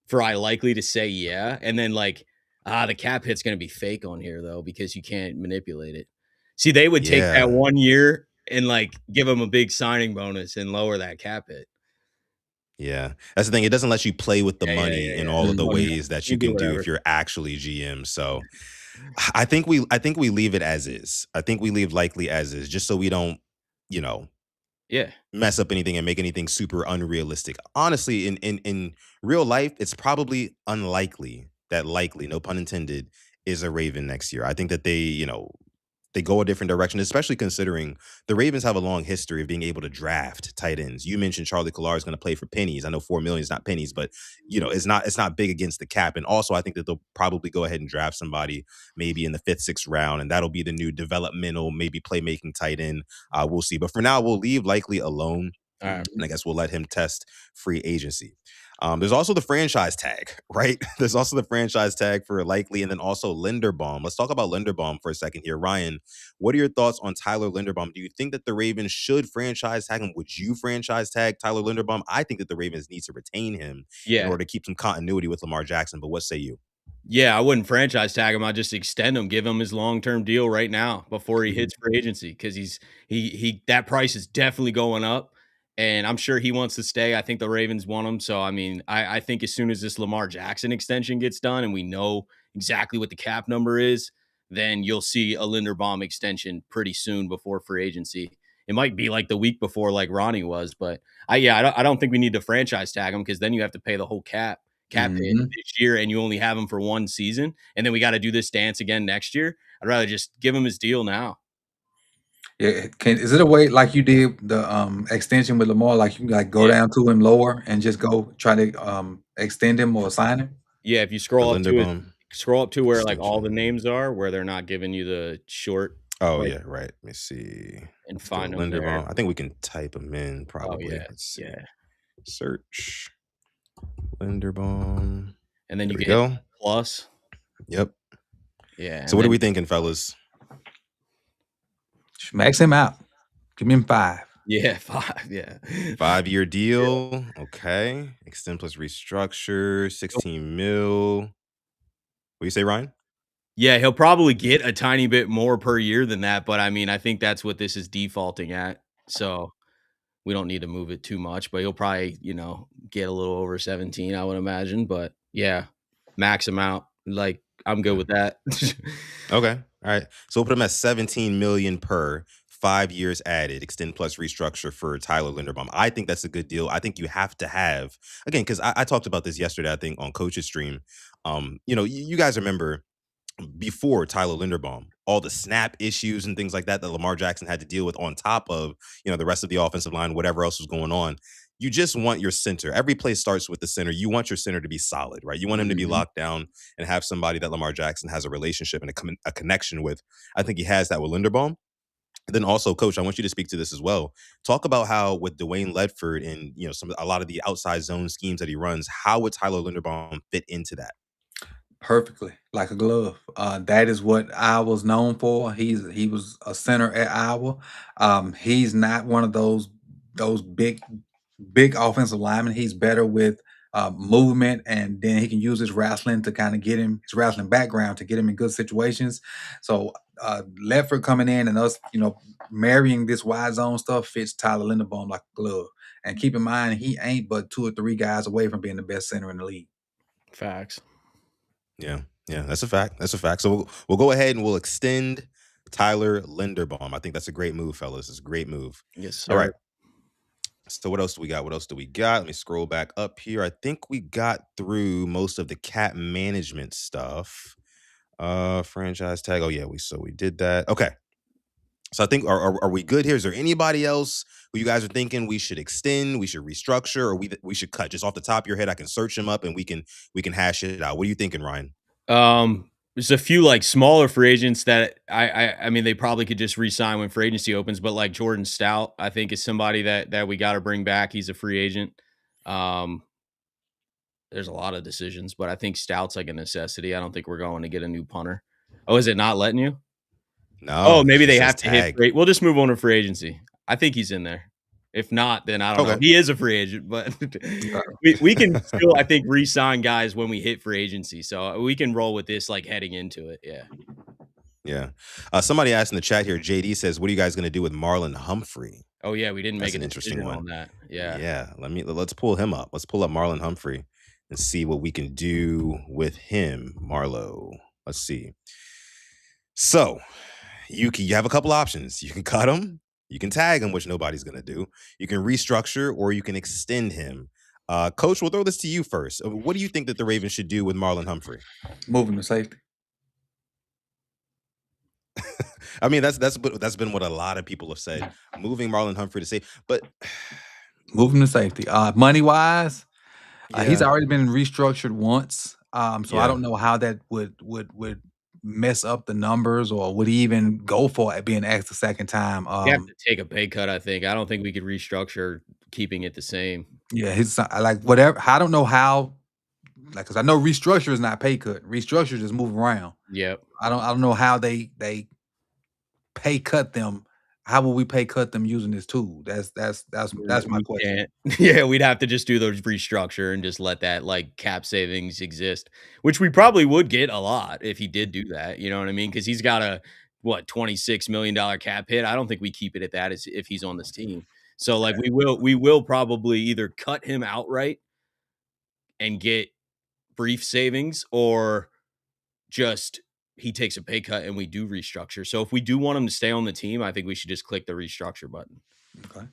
for I likely to say yeah, and then, like, The cap hit's gonna be fake on here though because you can't manipulate it. See, they would take that Yeah. 1 year and, like, give him a big signing bonus and lower that cap hit. Yeah. That's the thing. It doesn't let you play with the money in Yeah. all of the Oh, no. Mhm. ways that You you can do can do if whatever. you're actually GM. So I think we leave it as is. I think we leave likely as is just so we don't, you know, Yeah. mess up anything and make anything super unrealistic. Honestly, in real life, it's probably unlikely that likely, no pun intended, is a Raven next year. I think that they go a different direction, especially considering the Ravens have a long history of being able to draft tight ends. You mentioned Charlie Collar is going to play for pennies. I know 4 million is not pennies, but it's not big against the cap. And also, I think that they'll probably go ahead and draft somebody maybe in the fifth, sixth round, and that'll be the new developmental, maybe playmaking tight end. We'll see. But for now, we'll leave likely alone, Alright. and I guess we'll let him test free agency. There's also the franchise tag, right? There's also the franchise tag for likely, and then also Linderbaum. Let's talk about Linderbaum for a second here. Ryan, what are your thoughts on Tyler Linderbaum? Do you think that the Ravens should franchise tag him? Would you franchise tag Tyler Linderbaum? I think that the Ravens need to retain him in Yeah. order to keep some continuity with Lamar Jackson. But what say you? Yeah, I wouldn't franchise tag him, I'd just extend him, give him his long-term deal right now before he Mhm. hits free agency because he that price is definitely going up, and I'm sure he wants to stay. I think the Ravens want him, so, I mean, I think as soon as this Lamar Jackson extension gets done and we know exactly what the cap number is, then you'll see a Linderbaum extension pretty soon before free agency. It might be, like, the week before like Ronnie was, but I don't think we need to franchise tag him because then you have to pay the whole cap hit Mhm. this year and you only have him for 1 season, and then we gotta do this dance again next year. I'd rather just give him his deal now. Yeah, is it a way like you did the, extension with Lamar, like, you, like, go Yeah. down to him lower and just go try to, extend him or sign him? Yeah, if you The scroll up to it Linderbaum scroll up to where, like, all the extension. names are, where they're not giving you the short, Oh, like, yeah, right. Let me see. and Let's go find them there. Linderbaum. I think we can type him in Oh, probably. yeah, Let's see. yeah, Search Linderbaum. and then There you we can hit go. plus. Yep. Yeah, So and what are then we thinking, fellas? Max him out. Give him 5. yeah, 5, yeah. 5-year Yeah. deal. Okay. Extend plus restructure, 16 mil. What do you say, Ryan? Yeah, he'll probably get a tiny bit more per year than that, but, I mean, I think that's what this is defaulting at, so we don't need to move it too much, but he'll probably, get a little over 17, I would imagine. But yeah, max amount. Like, I'm good Okay. with that. Okay. All right. So we'll put him at 17 million per 5 years added, extend plus restructure for Tyler Linderbaum. I think that's a good deal. I think you have to have again, because I talked about this yesterday, I think, on Coach's stream. You guys remember before Tyler Linderbaum, all the snap issues and things like that that Lamar Jackson had to deal with on top of, the rest of the offensive line, whatever else was going on. You just want your center. Every play starts with the center. You want your center to be solid, right? You want him to be Mhm. locked down and have somebody that Lamar Jackson has a relationship and a connection with. I think he has that with Linderbaum. And then also, Coach, I want you to speak to this as well. Talk about how with Dwayne Ledford and a lot of the outside zone schemes that he runs, how would Tyler Linderbaum fit into that? Perfectly, like a glove. That is what I was known for. He was a center at Iowa. He's not one of those big offensive linemen. He's better with movement, and then he can use his wrestling to kind of get him his wrestling background to get him in good situations. So Ledford coming in and us, marrying this wide zone stuff fits Tyler Linderbaum like a glove. And keep in mind, he ain't but 2 or 3 guys away from being the best center in the league. Facts. Yeah, yeah, that's a fact. That's a fact. So we'll go ahead and we'll extend Tyler Linderbaum. I think that's a great move, fellas. It's a great move. Yes, All sir. right. So what else do we got? What else do we got? Let me scroll back up here. I think we got through most of the cap management stuff. Franchise tag. Oh yeah, we did that. Okay. So I think are we good here? Is there anybody else who you guys are thinking we should extend, we should restructure, or we should cut? Just off the top of your head, I can search them up and we can hash it out. What are you thinking, Ryan? There's a few like smaller free agents that I mean they probably could just re-sign when free agency opens, but like Jordan Stout, I think is somebody that we got to bring back. He's a free agent. Um, there's a lot of decisions, but I think Stout's like a necessity. I don't think we're going to get a new punter. Oh, is it not letting you? Oh, No, maybe it they says have to hit tag. free. We'll just move on to free agency. I think he's in there. If not, then I don't know. Okay. He is a free agent, but we can still, I think, re-sign guys when we hit free agency. So we can roll with this like heading into it. Yeah. Yeah. Somebody asked in the chat here, JD says, what are you guys going to do with Marlon Humphrey? Oh yeah, we didn't make That's a an interesting decision one. on that. Yeah. Yeah. Let's pull him up. Let's pull up Marlon Humphrey and see what we can do with him. Marlo. Let's see. So you have a couple options. You can cut him, you can tag him, which nobody's gonna do. You can restructure, or you can extend him. Coach, we'll throw this to you first. What do you think that the Ravens should do with Marlon Humphrey? Moving to safety. I mean, that's been what a lot of people have said. Moving Marlon Humphrey to say, but Moving to safety. Money wise, he's yeah, already been restructured once. So I yeah. don't know how that would mess up the numbers, or would he even go for it being asked a second time? We have to take a pay cut, I think. I don't think we could restructure keeping it the same. Yeah, he's like whatever. I don't know how, like, because I know restructure is not pay cut. Restructure just move around. Yep. I don't know how they pay cut them. How will we pay cut them using this tool? That's my We question. can't. Yeah, we'd have to just do the restructure and just let that, like, cap savings exist, which we probably would get a lot if he did do that, you know what I mean? Because 'Cause he's got a, what, $26 million cap hit? I don't think we keep it at that as if he's on this team. So, like, we will probably either cut him outright and get brief savings, or just he takes a pay cut and we do restructure. So if we do want him to stay on the team, I think we should just click the restructure button. Okay.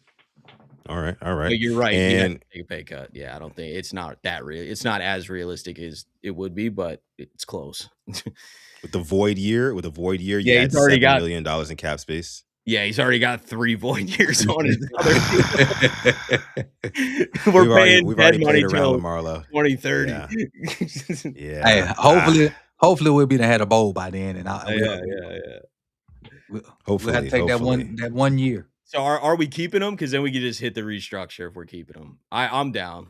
All right, all But right. you're right. He'd have to And take a pay cut. Yeah, I don't think it's not that real. It's not as realistic as it would be, but it's close. with the void year, you Yeah, he's add already $7 million in cap space. he's already got 3 void years on his other team. we've We're already paying we've dead already played money around with till Marlo. 2030. Yeah, Hey, yeah. hopefully we'll be had a bowl by then, and Yeah, yeah, yeah. we'll have to Hopefully, take that hopefully. one year. So are we keeping him? Because then we could just hit the restructure if we're keeping him. I'm down.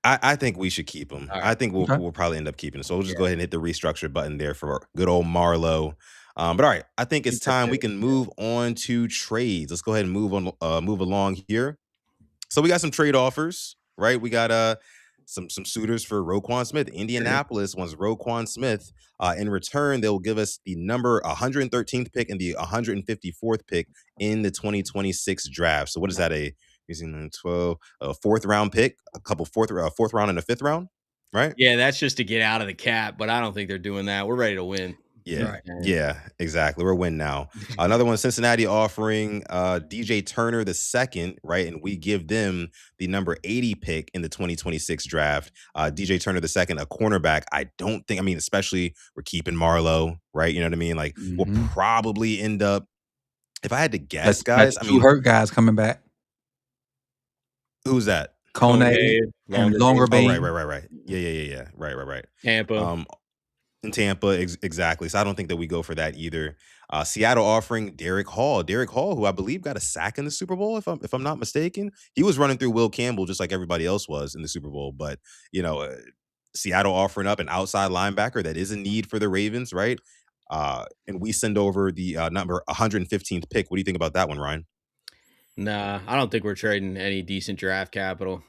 I think we should keep him. All I right. think we'll Okay. we'll probably end up keeping him. So we'll just Yeah. go ahead and hit the restructure button there for good old Marlo. But all right, I think it's Keep that time we there. can move on to trades. Let's go ahead and move along here. So we got some trade offers, right? We got some suitors for Roquan Smith. Indianapolis wants Roquan Smith. In return, they'll give us the number 113th pick and the 154th pick in the 2026 draft. So what is that? Using 12, a fourth round pick, a couple fourth round and a fifth round, right? Yeah, that's just to get out of the cap, but I don't think they're doing that. We're ready to win. Yeah, Right. yeah, exactly. We're win now. Another one, Cincinnati offering DJ Turner the second, right? And we give them the number 80 pick in the 2026 draft. DJ Turner the second, a cornerback. Especially we're keeping Marlowe, right? You know what I mean? Like we'll Mhm. probably end up, if I had to guess, Got guys, your 2 hurt guys coming back. who's that? Kone and Longer Longer Oh, Bean. right. Yeah. Right. Tampa. In Tampa, exactly. So I don't think that we go for that either. Seattle offering Derek Hall. Derek Hall, who I believe got a sack in the Super Bowl, if I'm not mistaken. He was running through Will Campbell just like everybody else was in the Super Bowl. But Seattle offering up an outside linebacker that is a need for the Ravens, right? And we send over the number 115th pick. What do you think about that one, Ryan? Nah, I don't think we're trading any decent draft capital.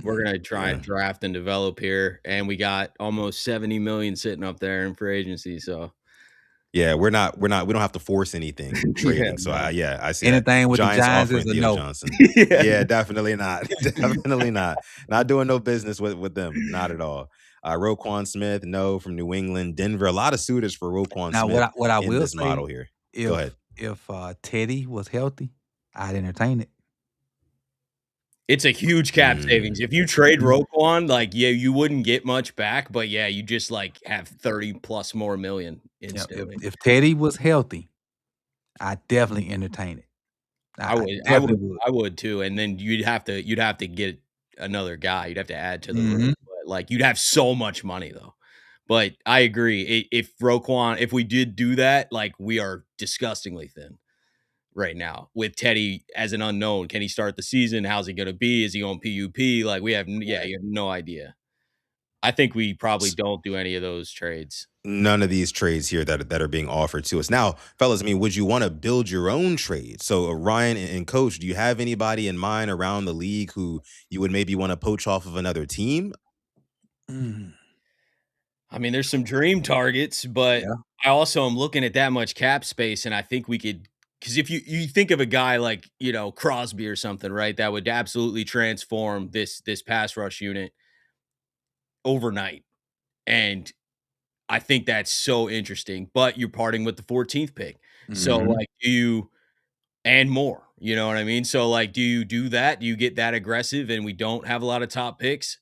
We're gonna try Yeah. and draft and develop here, and we got almost 70 million sitting up there in free agency. So Yeah, we don't have to force anything yeah, trading. So no. I see that. Anything with the Giants Giants is offering a Theo no. Johnson. Yeah. Yeah, definitely not. Definitely not. Not doing no business with them. Not at all. Roquan Smith, no, from New England. Denver, a lot of suitors for Roquan Now, Smith what I in will this say, model here. Go if ahead. if Teddy was healthy, I'd entertain it. It's a huge cap savings. If you trade Roquan, like, yeah, you wouldn't get much back, but yeah, you just like have 30 plus more million Yeah, instantly. if Teddy was healthy, I'd definitely entertain it. I I would, I would, definitely would. I would too. And then you'd have to get another guy. You'd have to add to the room. Mhm. But like you'd have so much money though. But I agree. If we did do that, like we are disgustingly thin right now with Teddy as an unknown. Can he start the season? How's he going to be? Is he on PUP? Like you have no idea. I think we probably don't do any of those trades. None of these trades here that are being offered to us. Now, fellas, I mean, would you want to build your own trade? So, Ryan and Coach, do you have anybody in mind around the league who you would maybe want to poach off of another team? Mm, I mean, there's some dream targets, but yeah. I also am looking at that much cap space, and I think we could, because if you think of a guy like, Crosby or something, right, that would absolutely transform this pass rush unit overnight, and I think that's so interesting. But you're parting with the 14th pick, so Mhm. like, do you and more, you know what I mean? So like, do you do that? Do you get that aggressive, and we don't have a lot of top picks?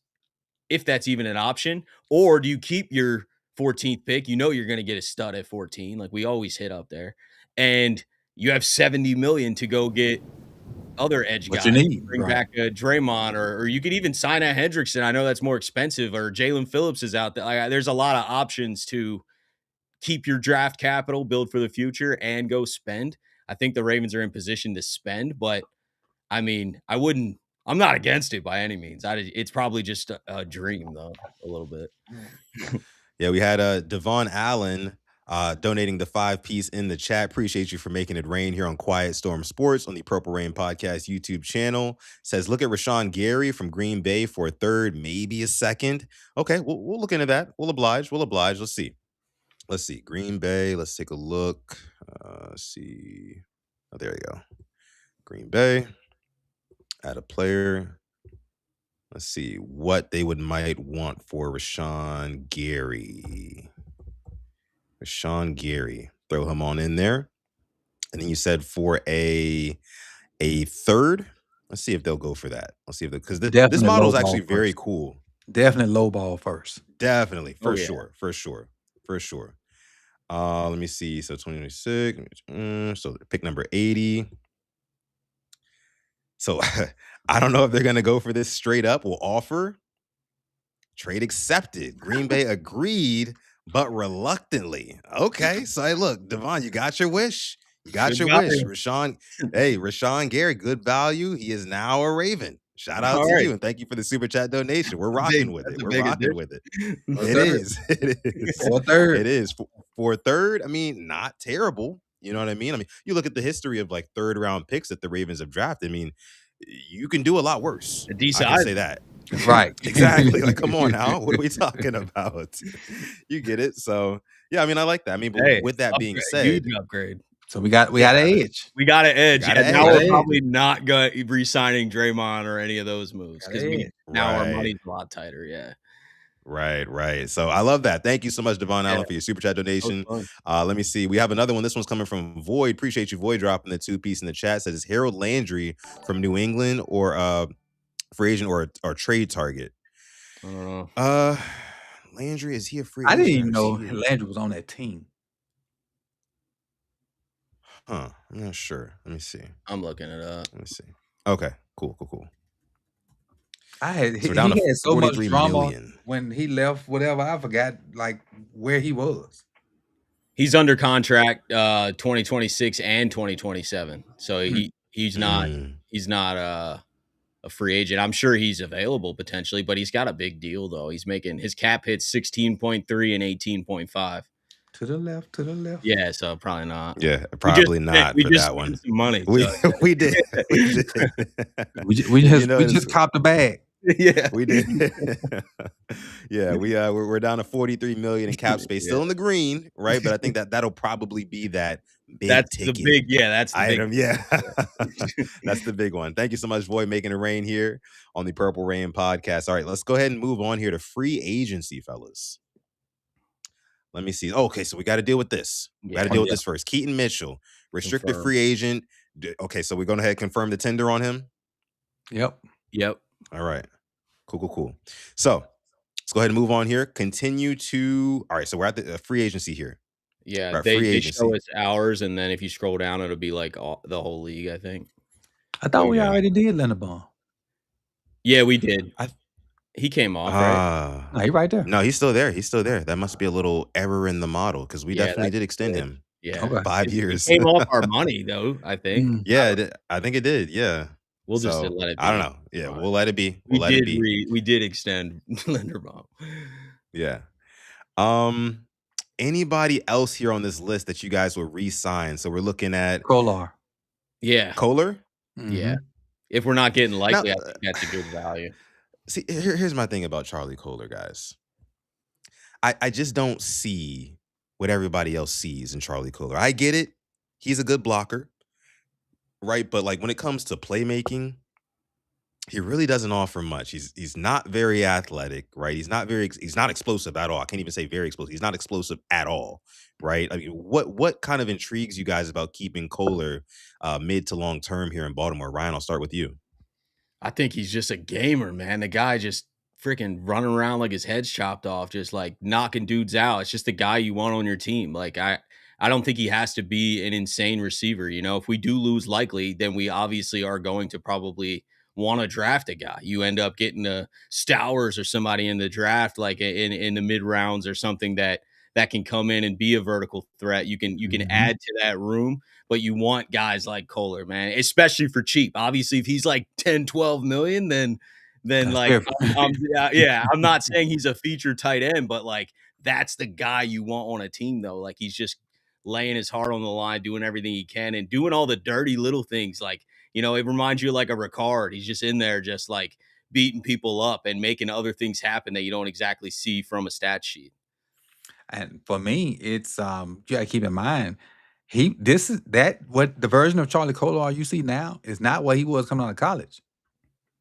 If that's even an option, or do you keep your 14th pick? You know you're going to get a stud at 14, like we always hit up there, and you have 70 million to go get other edge What you guys. need, Bring right. back a Draymond, or you could even sign a Hendrickson. I know that's more expensive, or Jalen Phillips is out there. Like, there's a lot of options to keep your draft capital, build for the future, and go spend. I think the Ravens are in position to spend, but I mean, I'm not against it by any means. It's probably just a dream though, a little bit. Yeah, we had Devon Allen donating the 5-piece in the chat. Appreciate you for making it rain here on Quiet Storm Sports on the Purple Rain Podcast YouTube channel. Says, look at Rashawn Gary from Green Bay for a third, maybe a second. Okay, we'll look into that. We'll oblige. We'll oblige. Let's see. Let's see. Green Bay. Let's take a look. Let's see. Oh, there you go. Green Bay. Add a player. Let's see what they might want for Rashawn Gary. Rashawn Gary. Throw him on in there. And then you said for a third. Let's see if they'll go for that. Let's see if because this Definitely model low is ball actually very first. cool. Definitely low ball first. Definitely, Oh for yeah. sure, for sure, for sure. Let me see. So 2026. So pick number 80. So I don't know if they're gonna go for this straight up. We'll offer. Trade accepted. Green Bay agreed, but reluctantly. Okay. So hey, look, Devon, you got your wish. You got Good your wish. value. Rashawn Gary, good value. He is now a Raven. Shout out All to right. you and thank you for the super chat donation. We're rocking with That's it. a We're big rocking addition. with it. For a It third. is. It is. For a third. It is. For a third, I mean, not terrible. You know what I mean? I mean, you look at the history of like third round picks that the Ravens have drafted. I mean, you can do a lot worse. A D I can size. say that. Right. Exactly. Like, come on now. What are we talking about? You get it. So, yeah, I I like that. But Hey, with that being upgrade, huge said, upgrade. So we got an yeah, edge. We got an edge, got an and now Got we're an edge. edge. probably not going re-signing Draymond or any of those moves Got an because we edge. now our Right. money's a lot tighter. Yeah. Right. So I love that. Thank you so much, Devon Yeah. Allen, for your super chat That was donation. fun. Let me see. We have another one. This one's coming from Void. Appreciate you, Void, dropping the 2-piece in the chat. Says, is Harold Landry from New England or free agent or trade target? I don't know. Landry, is he a free I didn't agent even or is know he? Landry was on that team. Huh. I'm not sure. Let me see. I'm looking it up. Let me see. Okay. Cool. So we're He down to had so much 43 drama million. when he left, whatever. I forgot like where he was. He's under contract 2026 and 2027. So he's not Mm. a free agent. I'm sure he's available potentially, but he's got a big deal though. He's making his cap hits 16.3 and 18.5. To the left. Yeah, so probably not. Yeah, probably not We for just that spent one. some money. We So we did. We did. We You just know, we just copped the bag. yeah. we did. Yeah, we're down to 43 million in cap space, Yeah. still in the green, right? But I think that'll probably be that big That's the ticket big that's the big item. Yeah. That's the big one. Thank you so much, Void, making it rain here on the Purple Rain podcast. All right, let's go ahead and move on here to free agency, fellas. Let me see. Okay, so we got to deal with this. We got to Yeah. deal with this first. Keaton Mitchell, restricted Confirmed. free agent. Okay, so we're going to ahead and confirm the tender on him. Yep. All right. Cool. So let's go ahead and move on here. Continue to. All right, so we're at the free agency here. Yeah, We're at free they agency. show us ours, and then if you scroll down, it'll be like the whole league, I think. I thought we Okay. already did Linderbaum. Yeah, we did. I- He came off, right? No, he right there. No, he's still there. That must be a little error in the model because we Yeah, definitely that's did extend good. him. Yeah. Okay. 5 He years. came off our money though, I think. Mm. Yeah, I think it did. Yeah. We'll just So let it I don't be. know. Yeah, Fine. we'll let it be. We'll let it be. We did extend Linderbaum. Yeah. Um, Anybody else here on this list that you guys will re-sign? So we're looking at Kolar. Yeah, Kohler. yeah. Mhm. If we're not getting Now, likely, I think that's a good value. see, here's my thing about Charlie Kohler, guys. I just don't see what everybody else sees in Charlie Kohler. I get it. He's a good blocker, right? But like when it comes to playmaking, he really doesn't offer much. He's not very athletic, right? He's not explosive at all. I can't even say very explosive. He's not explosive at all, right? I mean, what kind of intrigues you guys about keeping Kohler mid to long term here in Baltimore? Ryan, I'll start with you. I think he's just a gamer, man. The guy just freaking running around like his head's chopped off, just like knocking dudes out. It's just the guy you want on your team. Like I don't think he has to be an insane receiver. You know, if we do lose likely, then we obviously are going to probably want to draft a guy. You end up getting a Stowers or somebody in the draft, like in the mid rounds or something that can come in and be a vertical threat. You can Mhm. add to that room, but you want guys like Kohler, man, especially for cheap. Obviously, if he's like 10, 12 million, then That's like different. yeah, I'm not saying he's a featured tight end, but like that's the guy you want on a team though. Like he's just laying his heart on the line, doing everything he can and doing all the dirty little things. Like, it reminds you of like a Ricard. He's just in there just like beating people up and making other things happen that you don't exactly see from a stat sheet. And for me, it's you gotta keep in mind, this is that what the version of Charlie Kolar you see now is not what he was coming out of college.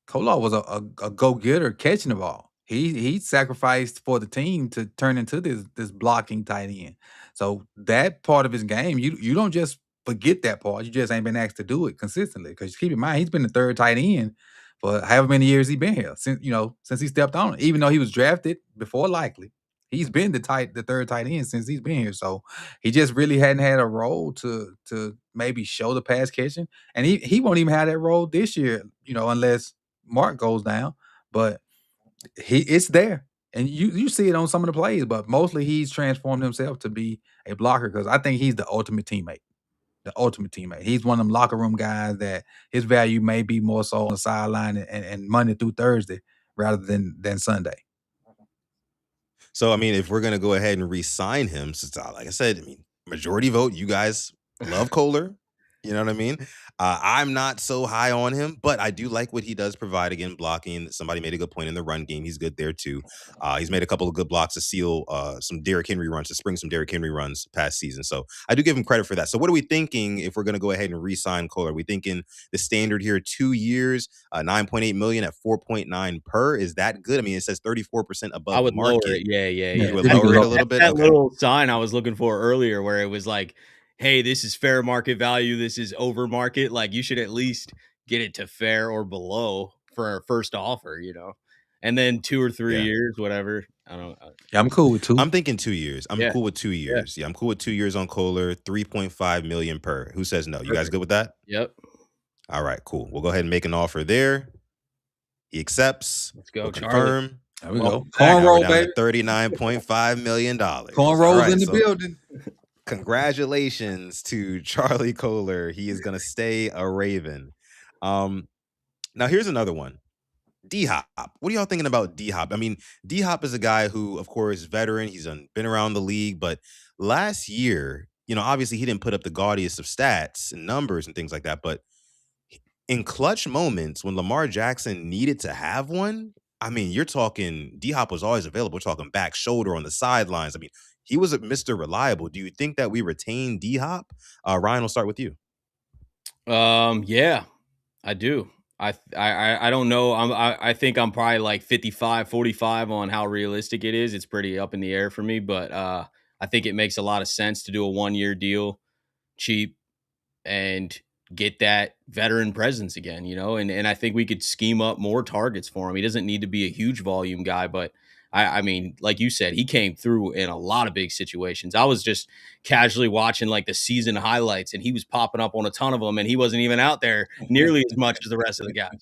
Kolar was a go-getter catching the ball. He sacrificed for the team to turn into this blocking tight end. So that part of his game, you don't just forget that part. You just ain't been asked to do it consistently. Because keep in mind, he's been the third tight end for however many years he been here since he stepped on it. Even though he was drafted before likely, he's been the third tight end since he's been here. So he just really hadn't had a role to maybe show the pass catching, and he won't even have that role this year. Unless Mark goes down, but it's there. And you see it on some of the plays, but mostly he's transformed himself to be a blocker because I think he's the ultimate teammate. The ultimate teammate. He's one of them locker room guys that his value may be more so on the sideline and Monday through Thursday rather than Sunday. So I mean, if we're gonna go ahead and re-sign him, since like I said, I mean, majority vote, you guys love Kohler. You know what I mean? I'm not so high on him, but I do like what he does provide again, blocking. Somebody made a good point in the run game. He's good there too. He's made a couple of good blocks to seal some Derrick Henry runs, to spring some Derrick Henry runs past season. So I do give him credit for that. So what are we thinking if we're going to go ahead and re-sign Kohler? Are we thinking the standard here, 2 years, 9.8 million at 4.9 per? Is that good? I mean, it says 34% I above would lower market. it. Yeah, yeah, Yeah, You yeah. would it'd be lower it low. a little That's bit? that Okay. little sign I was looking for earlier where it was like, "Hey, this is fair market value. This is over market." Like, you should at least get it to fair or below for our first offer. And then 2 or 3 Yeah. years, whatever. I don't Yeah, I'm cool with two. I'm thinking 2 years. I'm Yeah, cool with two yeah. years. Yeah, I'm cool with 2 years on Kohler, 3.5 million per. Who says no? You guys Perfect. good with that? Yep. All right, cool. We'll go ahead and make an offer there. He accepts. Let's We'll go, Charlie. confirm. There we go. Welcome back. Now we're Cornrow, down to baby. $39.5 million. All Cornrows right. in the So building. congratulations to Charlie Kohler. He is gonna stay a Raven. Um, Now here's another one. D Hop. What are y'all thinking about D Hop? I mean, D Hop is a guy who, of course, veteran. He's been around the league, but last year, obviously he didn't put up the gaudiest of stats and numbers and things like that. But in clutch moments when Lamar Jackson needed to have one, I mean, you're talking D Hop was always available. We're talking back shoulder on the sidelines. I mean, he was a Mr. Reliable. Do you think that we retain D Hop? Ryan, will start with you. Yeah, I do. I don't know. I think I'm probably like 55, 45 on how realistic it is. It's pretty up in the air for me, but I think it makes a lot of sense to do a 1-year deal, cheap, and get that veteran presence again. And I think we could scheme up more targets for him. He doesn't need to be a huge volume guy, but I mean, like you said, he came through in a lot of big situations. I was just casually watching like the season highlights, and he was popping up on a ton of them, and he wasn't even out there nearly as much as the rest of the guys.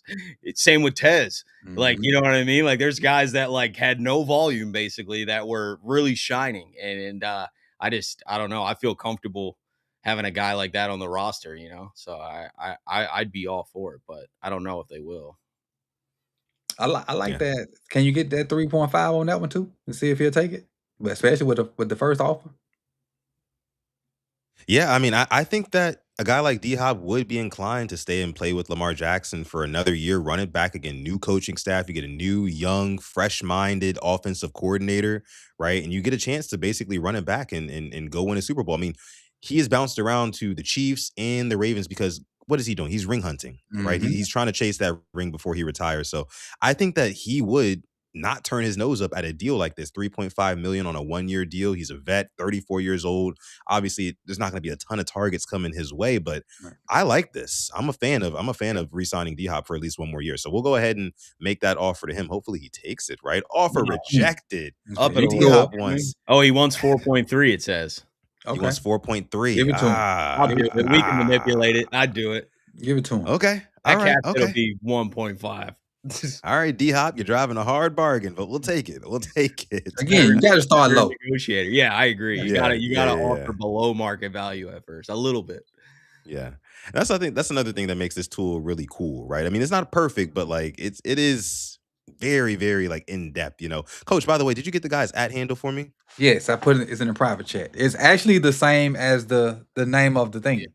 Same with Tez. Like, Mhm. you know what I mean? Like, there's guys that like had no volume basically that were really shining, and I don't know. I feel comfortable having a guy like that on the roster, you know. So I'd be all for it, but I don't know if they will. I like Yeah. that. Can you get that 3.5 on that one too, and see if he'll take it? But especially with the first offer. Yeah, I mean, I think that a guy like D Hop would be inclined to stay and play with Lamar Jackson for another year, run it back again, new coaching staff. You get a new, young, fresh minded offensive coordinator, right? And you get a chance to basically run it back and go win a Super Bowl. I mean, he has bounced around to the Chiefs and the Ravens because what is he doing? He's ring hunting, right? Mhm. He's trying to chase that ring before he retires. So I think that he would not turn his nose up at a deal like this 3.5 million on a 1 year deal. He's a vet, 34 years old. Obviously, there's not going to be a ton of targets coming his way, but Right. I like this. I'm a fan of re-signing D Hop for at least 1 more year. So we'll go ahead and make that offer to him. Hopefully he takes it, right? Offer No, rejected. up it a D little. Hop wants Oh, he wants 4.3. It says. he Okay. wants 4.3. Give it to him. I'll Give do it it. We can manipulate it. I'd do it. give it to him. Okay. All At right. cap, it'll Okay. be 1.5. All right, D Hop, you're driving a hard bargain, but we'll take it. We'll take it. Again, you gotta start Better low. negotiator. Yeah, I agree. You Yeah, gotta yeah. offer below market value at first, a little bit. Yeah. I think that's another thing that makes this tool really cool, right? I mean, it's not perfect, but like it is very, very like in depth, you know. Coach, by the way, did you get the guy's at handle for me? Yes, I put it. It's in a private chat. It's actually the same as the name of the Yeah. thing.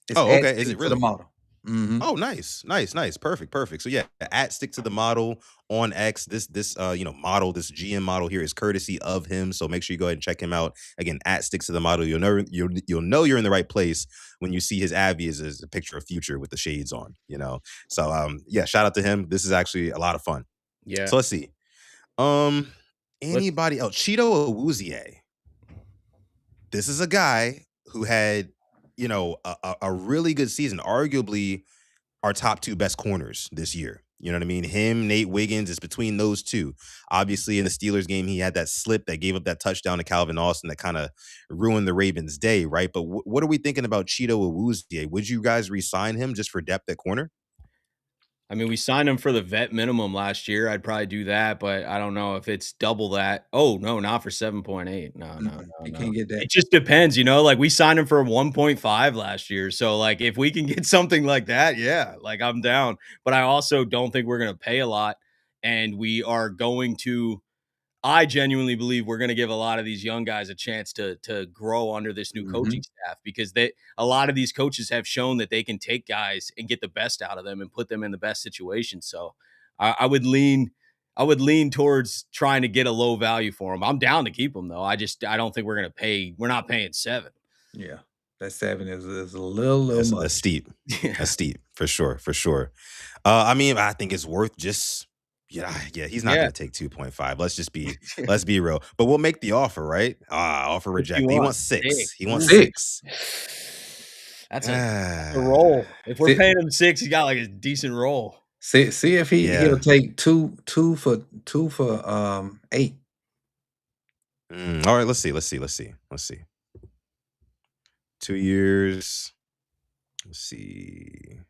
It's Oh, at okay. Is stick it to the really? model. Mhm. Oh, nice, nice, nice, perfect, perfect. So yeah, at stick to the model on X. This model, this GM model here is courtesy of him. So make sure you go ahead and check him out. Again, at stick to the model. You'll know you're in the right place when you see his Abby as a picture of Future with the shades on. You know. So yeah, shout out to him. This is actually a lot of fun. Yeah. So let's see. Um, Let's anybody else? Cheeto Awuzie. This is a guy who had, a really good season, arguably our top two best corners this year. You know what I mean? Him, Nate Wiggins, is between those two. Obviously, in the Steelers game, he had that slip that gave up that touchdown to Calvin Austin that kind of ruined the Ravens' day, right? But what are we thinking about Cheeto Awuzie? Would you guys re-sign him just for depth at corner? I mean, we signed him for the vet minimum last year. I'd probably do that, but I don't know if it's double that. Oh, no, not for 7.8. No, no, no, You no. can't get that. It just depends, like we signed him for 1.5 last year. So like if we can get something like that, yeah, like I'm down. But I also don't think we're going to pay a lot, and we are going to I genuinely believe we're going to give a lot of these young guys a chance to grow under this new coaching Mhm. staff, because a lot of these coaches have shown that they can take guys and get the best out of them and put them in the best situation. So I would lean towards trying to get a low value for them. I'm down to keep them though. I don't think we're not paying 7. Yeah. That 7 is a little That's much. steep. Yeah. That's steep for sure, for sure. I mean, I think it's worth just yeah, he's not Yeah. gonna take 2.5. Let's be real. But we'll make the offer, right? Offer What do you rejected. He want? wants 6. 6. He wants Ooh, 6. 6. that's a roll. If we're See paying him 6, he's got like a decent roll. see if he'll Yeah. take 2 for 8. All right, let's see. 2 years. Let's see.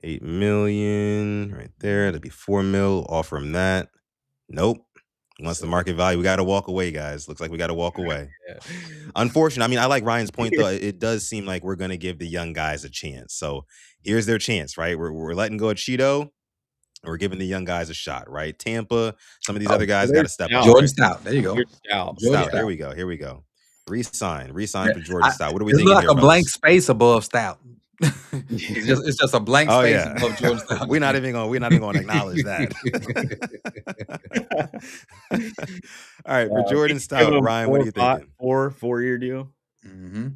8 million right there. That'd be 4 mil. Offer him that. Nope. Once the market value, we got to walk away, guys. Looks like we got to walk away. Yeah. Unfortunate. I mean, I like Ryan's point though. It does seem like we're gonna give the young guys a chance. So here's their chance, right? We're letting go of Cheeto. We're giving the young guys a shot, right? Tampa. Some of these Oh, other guys got There's to step up, Stout. Jordan right? Stout. There you go. Here's Stout. Jordan Stout. Here Stout. we go. Here we go. Resign Yeah, for Jordan Stout. What are we it look thinking like here, a blank fellas? space above Stout. Yeah. It's just a blank Oh space yeah. above Jordan Stout. we're not even gonna acknowledge that. All right, for We Jordan could give Stout, him Ryan, what are you thinking? 4-year deal. Mhm.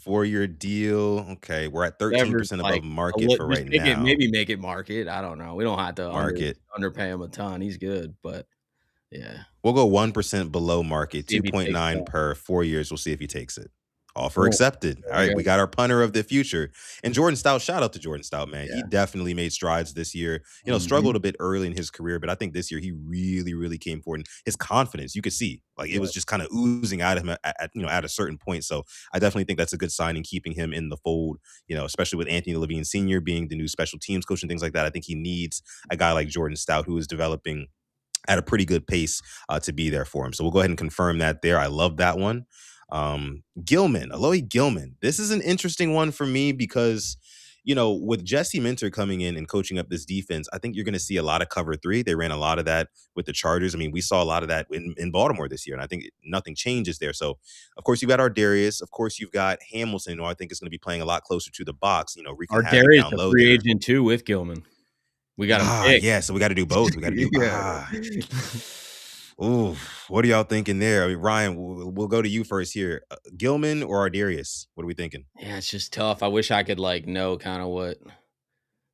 4-year deal. Okay, we're at Whatever's 13% above like market for just right now. make it market. I don't know. We don't have to Market. underpay him a ton. He's good, but yeah. We'll go 1% below market, See if he takes 2.9 that. per 4 years. We'll see if he takes it. Offer Cool. accepted. All There we right, go. we got our punter of the future. And Jordan Stout, shout out to Jordan Stout, man. He Yeah. definitely made strides this year. Struggled Mhm. a bit early in his career, but I think this year he really, really came forward. And his confidence, you could see, like it Yeah. was just kind of oozing out of him at a certain point. So I definitely think that's a good sign in keeping him in the fold, especially with Anthony Levine Sr. being the new special teams coach and things like that. I think he needs a guy like Jordan Stout who is developing at a pretty good pace to be there for him. So we'll go ahead and confirm that there. I love that one. Gilman, Aloy Gilman. This is an interesting one for me because, with Jesse Minter coming in and coaching up this defense, I think you're going to see a lot of cover three. They ran a lot of that with the Chargers. I mean, we saw a lot of that in Baltimore this year, and I think nothing changes there. So, of course, you've got Ardarius. Of course, you've got Hamilton, who I think is going to be playing a lot closer to the box, wreaking Our havoc Darius down a low free there. agent too with Gilman. We got him picked. Yeah. So we got to do both. We got to do Yeah. Ooh, what are y'all thinking there? I mean, Ryan, we'll go to you first here. Gilman or Ardarius? What are we thinking? Yeah, it's just tough. I wish I could know kind of what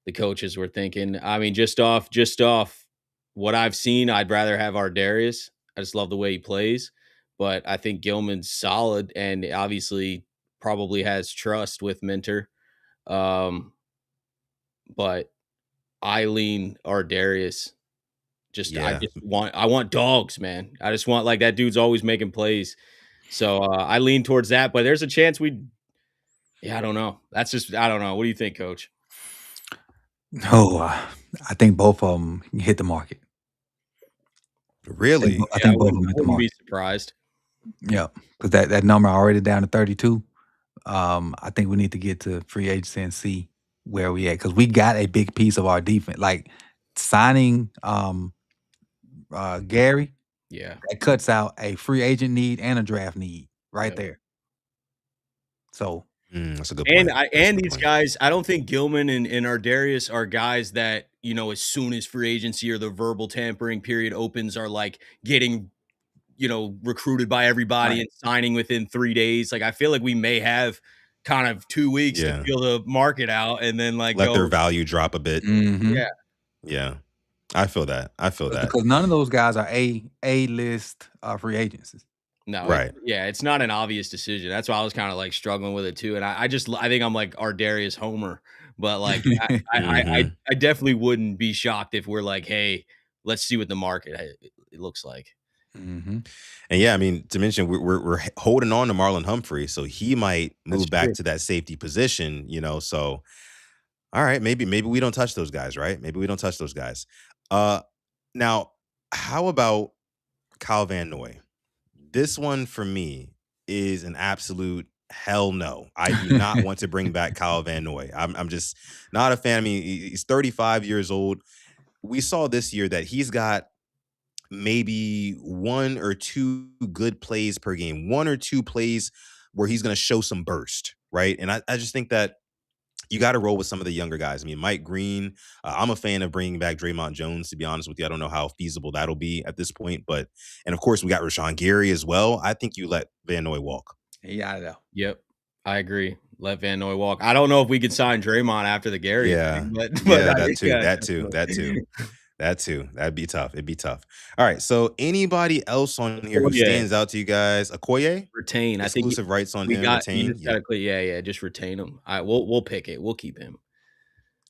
the coaches were thinking. I mean, just off what I've seen, I'd rather have our Darius. I just love the way he plays, but I think Gilman's solid and obviously probably has trust with Minter. Um, but I lean our Darius. Yeah, I want dogs, man. I just want that dude's always making plays. So I lean towards that, but there's a chance I don't know. I don't know. What do you think, coach? No, I think both of them hit the market. really. I Yeah, think both of them I hit the wouldn't be market. surprised. Yeah, because that number already down to 32. I think we need to get to free agency and see where we at because we got a big piece of our defense. Like signing Gary, Yeah. that cuts out a free agent need and a draft need right Yep. there. So That's a good And point. I That's a and good these point. guys, I don't think Gilman and Ardarius are guys that, as soon as free agency or the verbal tampering period opens are getting, recruited by everybody right. and signing within 3 days. I feel like we may have kind of 2 weeks to Yeah, feel the market out and then let their go. value drop a bit. Mm-hmm. Yeah. Yeah, I feel that. I feel that. Because none of those guys are A list free agents. No, Right. it's not an obvious decision. That's why I was kind of struggling with it too. And I think I'm our Darius Homer, but Hmm. I definitely wouldn't be shocked if we're hey, let's see what the market it looks like. Mm-hmm. And yeah, I mean, to mention we're holding on to Marlon Humphrey, so he might That's move back true. to that safety position. So all right, maybe we don't touch those guys, right? Maybe we don't touch those guys. Uh, now, how about Kyle Van Noy? This one for me is an absolute hell no. I do not want to bring back Kyle Van Noy. I'm just not a fan. I mean, he's 35 years old. We saw this year that he's got maybe one or two good plays per game, one or two plays where he's going to show some burst, right? And I just think that you got to roll with some of the younger guys. I mean, Mike Green, I'm a fan of bringing back Draymond Jones, to be honest with you. I don't know how feasible that'll be at this point, and of course, we got Rashawn Gary as well. I think you let Van Noy walk. Yeah, I know. Yep, I agree. Let Van Noy walk. I don't know if we could sign Draymond after the Gary Yeah. thing, but Yeah, that too. yeah, That too. That too. That too. That'd be tough. It'd be tough. All right. So anybody else on here who yeah, stands out to you guys? Okoye? retain. I think Exclusive rights on we him, got you retain. just Yep. gotta yeah, just retain him. We'll pick it. We'll keep him.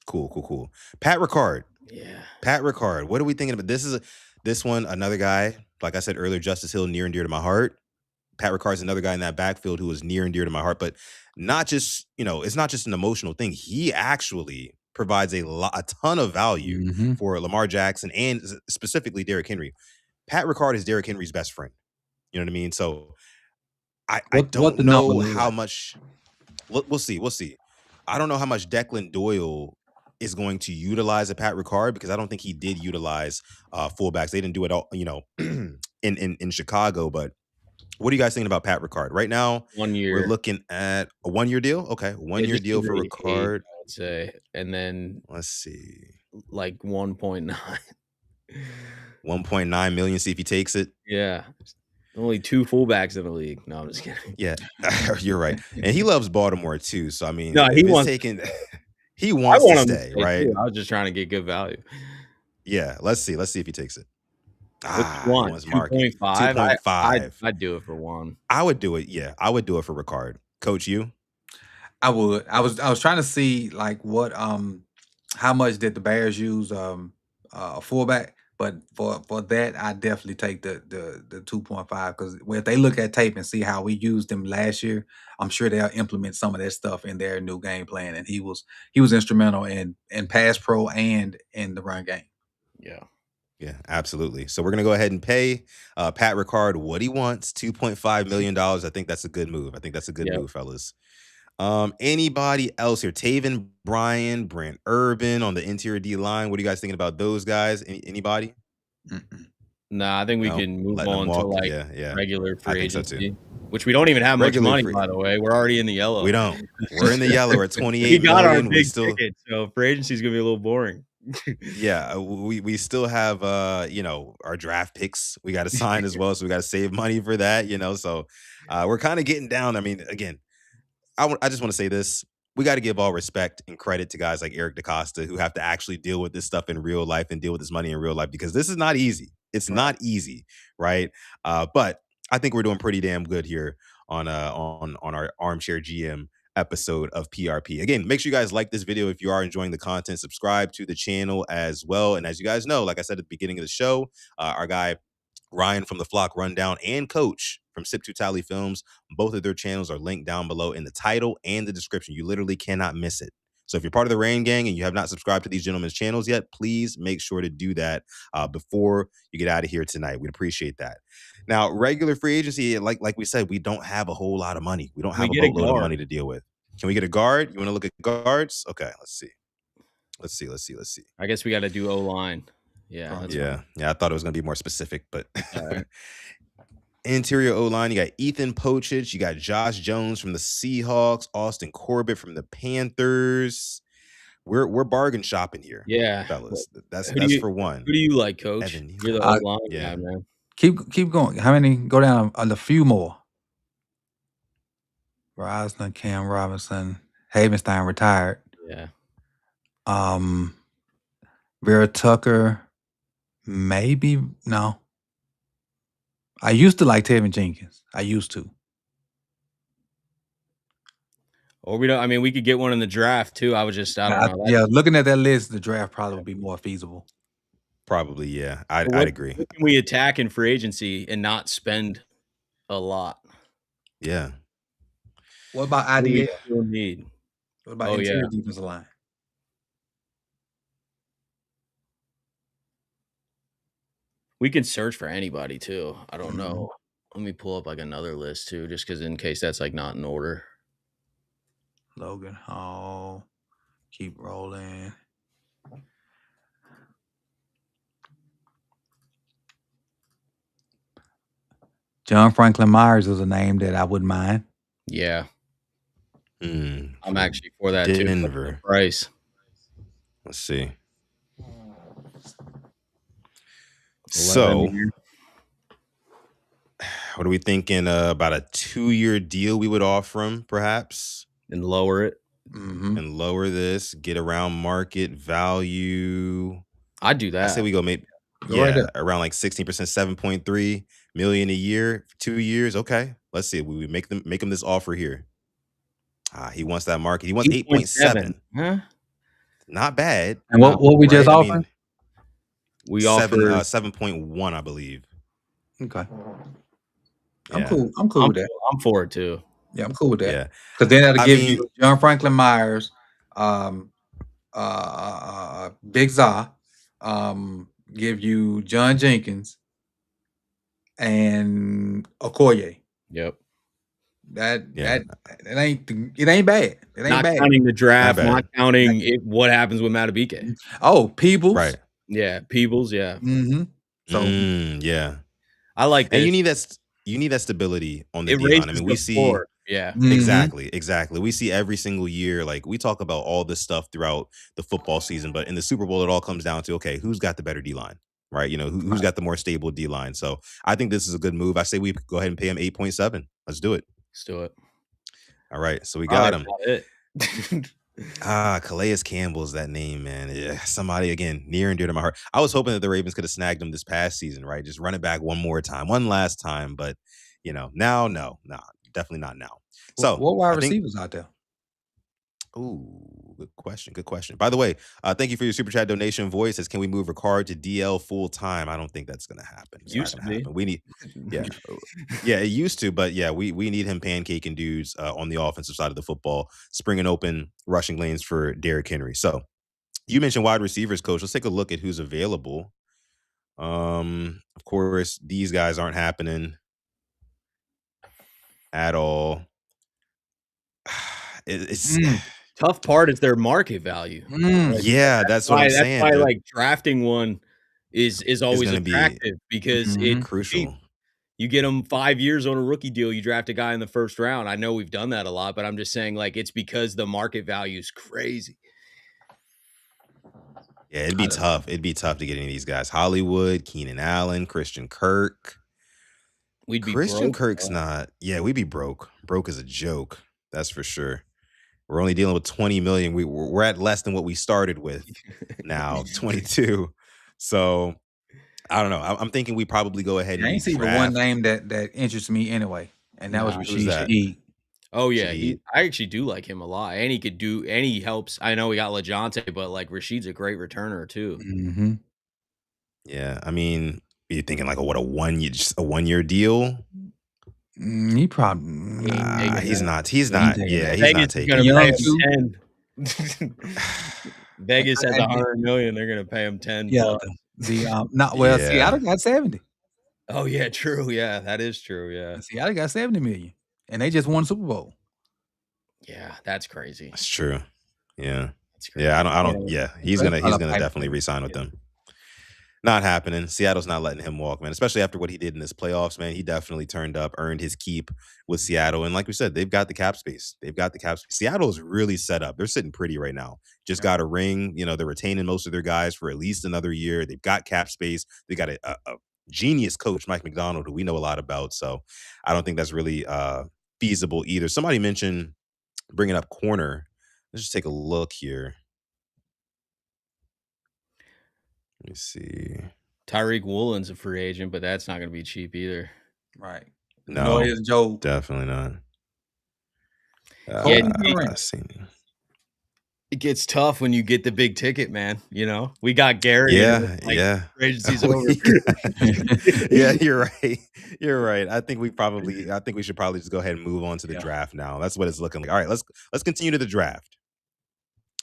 Cool, cool, cool. Pat Ricard. Yeah. Pat Ricard. What are we thinking about? This one, another guy, like I said earlier, Justice Hill, near and dear to my heart. Pat Ricard's another guy in that backfield who is near and dear to my heart, but not just, it's not just an emotional thing. He actually provides a ton of value Mm-hmm. for Lamar Jackson and specifically Derrick Henry. Pat Ricard is Derrick Henry's best friend. You know what I mean? So I What don't the number know look how like? much. We'll see. We'll see. I don't know how much Declan Doyle is going to utilize a Pat Ricard because I don't think he did utilize fullbacks. They didn't do it all, in Chicago. But what are you guys thinking about Pat Ricard right now? 1 We're year. looking at a 1 year deal. Okay, one Yeah, year just deal for under age, Ricard. I would say, and then Let's see, 1.9. 1.9 million. See if he takes it. Yeah. Only 2 fullbacks in the league. No, I'm just kidding. Yeah, you're right. And he loves Baltimore too. So I mean, No, he if it's wants taken, he I wants to want him to stay, stay right? too. I was just trying to get good value. Yeah, let's see. Let's see if he takes it. What you He want? wants market 2.5? I'd 2.5. I'd do it for 1. I would do it. Yeah, I would do it for Ricard. Coach, you? I would. I was trying to see what how much did the Bears use a fullback, but for that I definitely take the 2.5 because if they look at tape and see how we used him last year, I'm sure they'll implement some of that stuff in their new game plan. And he was instrumental in pass pro and in the run game. Yeah. Yeah, absolutely. So we're gonna go ahead and pay Pat Ricard what he wants, $2.5 million. I think that's a good move. I think that's a good Yep. move, fellas. Anybody else here? Taven Bryan, Brant Urban on the interior D line. What are you guys thinking about those guys? Anybody? Mm-mm. Nah, I think we No, can move letting them on to, walk. like, Yeah, yeah. regular I free think so too. agency, which we don't even have much Regular money, free. by the way. We're already in the We yellow. don't. We're in the yellow. We're at We 28 got our million. We big still, ticket, so free agency is gonna be a little boring. yeah, we still have our draft picks we got to sign as well, so we got to save money for that. So we're kind of getting down. I mean, again, I just want to say this. We got to give all respect and credit to guys like Eric DaCosta who have to actually deal with this stuff in real life and deal with this money in real life because this is not easy. It's Right. not easy, right? But I think we're doing pretty damn good here on our armchair GM episode of PRP. Again, make sure you guys like this video if you are enjoying the content. Subscribe to the channel as well. And as you guys know, like I said at the beginning of the show, our guy Ryan from the Flock Rundown and Coach from Sip to Tally Films. Both of their channels are linked down below in the title and the description. You literally cannot miss it. So if you're part of the Rain Gang and you have not subscribed to these gentlemen's channels yet, please make sure to do that before you get out of here tonight. We'd appreciate that. Now, regular free agency, like we said, we don't have a whole lot of money. We don't Can we have a get a boatload of guard? money to deal with. Can we get a guard? You want to look at guards? Okay, let's see. Let's see. I guess we gotta do O-line. Yeah, that's fine. Yeah. I thought it was going to be more specific, but Alright. interior O line, you got Ethan Pochich, you got Josh Jones from the Seahawks, Austin Corbett from the Panthers. We're bargain shopping here, Yeah. fellas. That's Who do that's you for one. who do you like, coach? Evan You're the Neal. Uh, O-line Yeah, guy, man. keep going. How many? Go down a few more. Rosner, Cam Robinson, Havenstein retired. Yeah. Um, Vera Tucker, maybe no. I used to like Tevin Jenkins. I used to. Or we don't I mean, we could get one in the draft too. I don't know. Yeah, looking at that list, the draft probably would be more feasible. probably. Yeah, I'd, But I'd what agree. what can we attack in free agency and not spend a lot? Yeah. What about What do we IDL? still need? What about Oh, yeah. interior defensive line? We can search for anybody too. I don't Mhm. know. Let me pull up, like, another list too, just because in case that's, like, not in order. Logan Hall. Keep rolling. John Franklin Myers is a name that I wouldn't mind. Yeah. I'm From actually for that too. What's the Denver. price? Let's see. 11 So, year. what are we thinking? About a 2-year deal we would offer him, perhaps? And lower it. Mm-hmm. And lower this, get around market value. I'd do I say that. we go maybe Go right there. around like 16%, 7.3 million a year, for 2 years. Okay. Let's see. We make him this offer here. He wants that market. He wants 8.7. 8.7. Huh? Not bad, And what we just right? I offering? mean, We offer 7.1, I believe. Okay. I'm Yeah. cool. I'm cool with that. I'm for it too. Yeah, I'm cool with that. Yeah. Because then that'll I give mean, you John Franklin Myers, Big Za, give you John Jenkins and Okoye. Yep. That yeah, it ain't bad. It ain't Not bad. counting the draft, not bad. counting what happens with Matabike. Oh, Peebles. Right. Yeah, Peebles, yeah. Mm-hmm. So Yeah. I like And this. you need that stability on the It D line. I raises mean, the we see floor. Yeah. mhm. exactly. We see every single year, like we talk about all this stuff throughout the football season, but in the Super Bowl, it all comes down to okay, who's got the better D line, right? Who's got the more stable D line. So I think this is a good move. I say we go ahead and pay him 8.7. Let's do it. Let's do it. All right, so we All got right, him. got it. Calais Campbell's that name, man. Yeah, somebody again near and dear to my heart. I was hoping that the Ravens could have snagged him this past season, right? Just run it back one more time, one last time. But now, no, definitely not now. So What wide I think. receivers out there? Ooh, good question. Good question. By the way, thank you for your super chat donation. Voice says, "Can we move Ricard to DL full time?" I don't think that's gonna happen. It's not Used to gonna be. happen. We need, yeah, yeah. It used to, but yeah, we need him pancaking dudes on the offensive side of the football, springing open rushing lanes for Derrick Henry. So you mentioned wide receivers, coach. Let's take a look at who's available. Of course, these guys aren't happening at all. It's Mm, Tough part is their market value. mm. Like, yeah, that's what I'm that's saying. why, like, drafting one is Is always gonna be attractive because it's Mhm. cheap. crucial. You get them 5 years on a rookie deal, you draft a guy in the 1st round. I know we've done that a lot, but I'm just saying, like, it's because the market value is crazy. Yeah, it'd I be don't tough. It'd be tough to get any of these guys. Hollywood, Keenan Allen, Christian Kirk. We'd be Christian broke, Kirk's though. not. Yeah, we'd be broke. Broke is a joke. That's for sure. We're only dealing with 20 million. We're at less than what we started with now, 22. So I don't know. I'm thinking we probably go ahead I and we ain't see but one draft. name that interests me anyway, and that was Nah. Who's Rashid that? Shaheed. Oh, yeah, Shaheed. I actually do like him a lot, and he helps. I know we got LeJohntay, but, like, Rashid's a great returner too. Mhm. Yeah, I mean, you're thinking like a 1 year deal? He probably He ain't taking He's that. not. He's he ain't not. taking Yeah, that. he's Vegas not is He taking gonna pay young that. too. him 10. Vegas has And the 100,000,000, they're gonna pay him 10 yeah, plus. not well, Yeah, Seattle got 70. Oh, yeah, true, yeah, that is true, yeah. Seattle got 70,000,000, and they just won the Super Bowl. Yeah, that's crazy. that's true. Yeah. That's Yeah, crazy. I don't Yeah, yeah, So that's he's not a gonna pipe definitely dream. resign with yeah, them. Not happening. Seattle's not letting him walk, man, especially after what he did in this playoffs, man. He definitely turned up, earned his keep with Seattle, and like we said, they've got the cap space. They've got the cap space. Seattle is really set up. They're sitting pretty right now. Just Yeah. got a ring. They're retaining most of their guys for at least another year. They've got cap space. They got a genius coach, Mike McDonald, who we know a lot about. So I don't think that's really feasible either. Somebody mentioned bringing up corner. Let's just take a look here. Let me see. Tyreek Woolen's a free agent, but that's not gonna be cheap either. Right. Nor No, is Joe definitely not. Yeah, Kobe Durant. Seen. it gets tough when you get the big ticket, man, you know? We got Gary and it was Yeah, like, yeah. free agency's over. Yeah, you're right. You're right. I think we should probably just go ahead and move on to the Yeah. draft now. That's what it's looking like. All right, let's continue to the draft.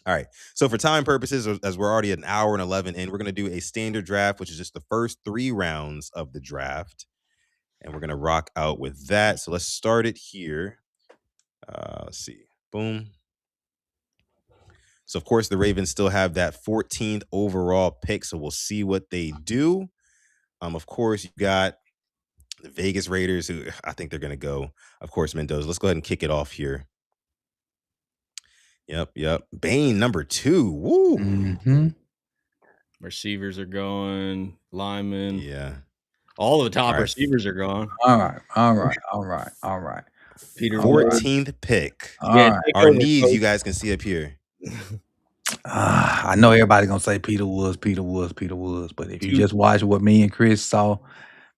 All right. So for time purposes, as we're already an hour and 11 in, we're going to do a standard draft, which is just the first 3 rounds of the draft. And we're going to rock out with that. So let's start it here. Let's see. Boom. So, of course, the Ravens still have that 14th overall pick. So we'll see what they do. Of course, you got the Vegas Raiders, who I think they're going to go, of course, Mendoza. Let's go ahead and kick it off here. Yep, yep. Bane, number 2. Woo. Mhm. Receivers are going, linemen. Yeah. All the All top right. receivers are gone. Alright. Peter Wood. 14th pick. Yeah, Alright. take Our over, needs, coach. you guys can see up here. I know everybody gonna say Peter Woods, but if you 2 just watch what me and Chris saw,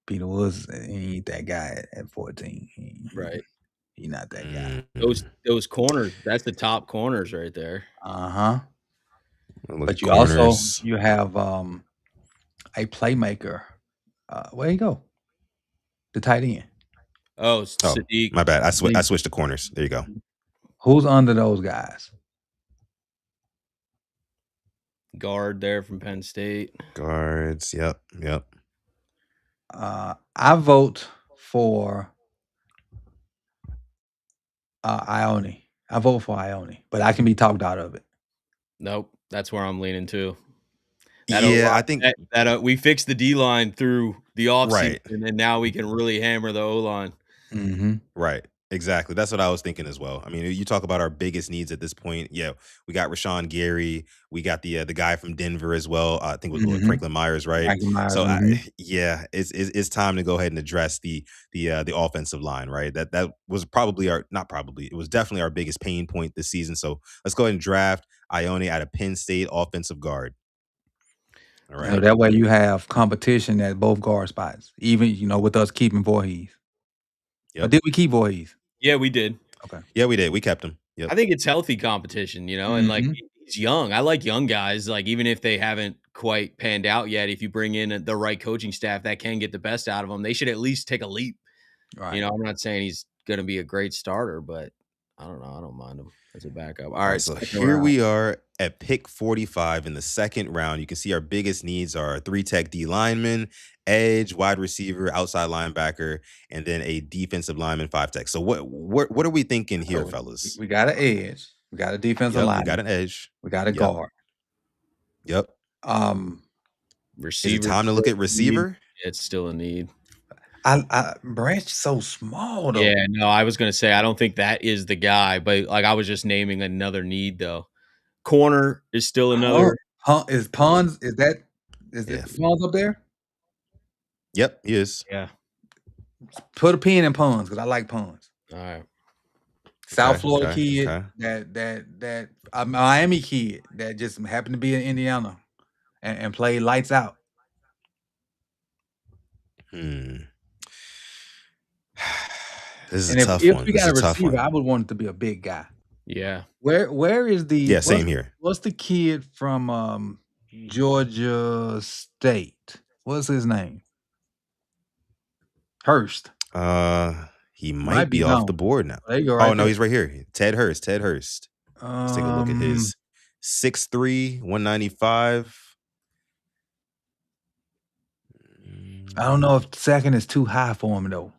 Peter Woods, he ain't that guy at 14. Right. He not that guy. Mm, Those corners, that's the top corners right there. Uh-huh. look But at you also corners. you have, a playmaker. Where you go? The tight end. Oh, Oh, Sadiq, my bad. I Sadiq. switched to corners. There you go. Who's under those guys? guard there from Penn State. Guards. Yep, yep. I vote for, Ione. I vote for Ione, but I can be talked out of it. Nope, that's where I'm leaning too. That Yeah, I O-line think we fixed the D-line through the offseason, right. and now we can really hammer the O-line. Mhm. Right. Exactly. That's what I was thinking as well. I mean, you talk about our biggest needs at this point. Yeah, we got Rashawn Gary. We got the guy from Denver as well. I think it was Mhm. Franklin Myers, right? Frankie Myers, So mhm. yeah, it's time to go ahead and address the offensive line, right? That was probably our not probably it was definitely our biggest pain point this season. So let's go ahead and draft Ione out of Penn State, offensive guard. All So right. that way you have competition at both guard spots, even, with us keeping Voorhees. Or Yep. did we keep Voorhees? Yeah, we did. Okay. Yeah, we did. We kept him. Yep. I think it's healthy competition, and, like, Mhm. he's young. I like young guys, like, even if they haven't quite panned out yet, if you bring in the right coaching staff that can get the best out of them, they should at least take a leap. Right. I'm not saying he's gonna be a great starter, but I don't know. I don't mind him as a backup. All All right, right, so second here round. we are at pick 45 in the second round. You can see our biggest needs are 3 tech D lineman, edge, wide receiver, outside linebacker, and then a defensive lineman, 5 tech. So what are we thinking here, So fellas? we got an edge. We got a defensive Yep, we line. got an edge. We got a Yep, guard. yep. Is it Receiver. time to look at receiver? It's still a need. Branch so small though. Yeah, no, I was gonna say I don't think that is the guy, but like I was just naming another need though. Corner is still another. Is Pons? Is Yeah. it Pons up there? Yep, he is. Yeah. Put a pin in Pons because I like Pons. All right. South Okay, Florida okay, kid, okay. that a Miami kid that just happened to be in Indiana and played lights out. This is And a tough if one. we This is got a a tough receiver, I one. would want it to be a big guy. Yeah. Where is the Yeah, same here. What's the kid from Georgia State? What's his name? Hurst. He might be off the gone. board now. There you go. Oh, Right no, there. he's right here. Ted Hurst. Let's take a look at his 6'3", 195. I don't know if second is too high for him though.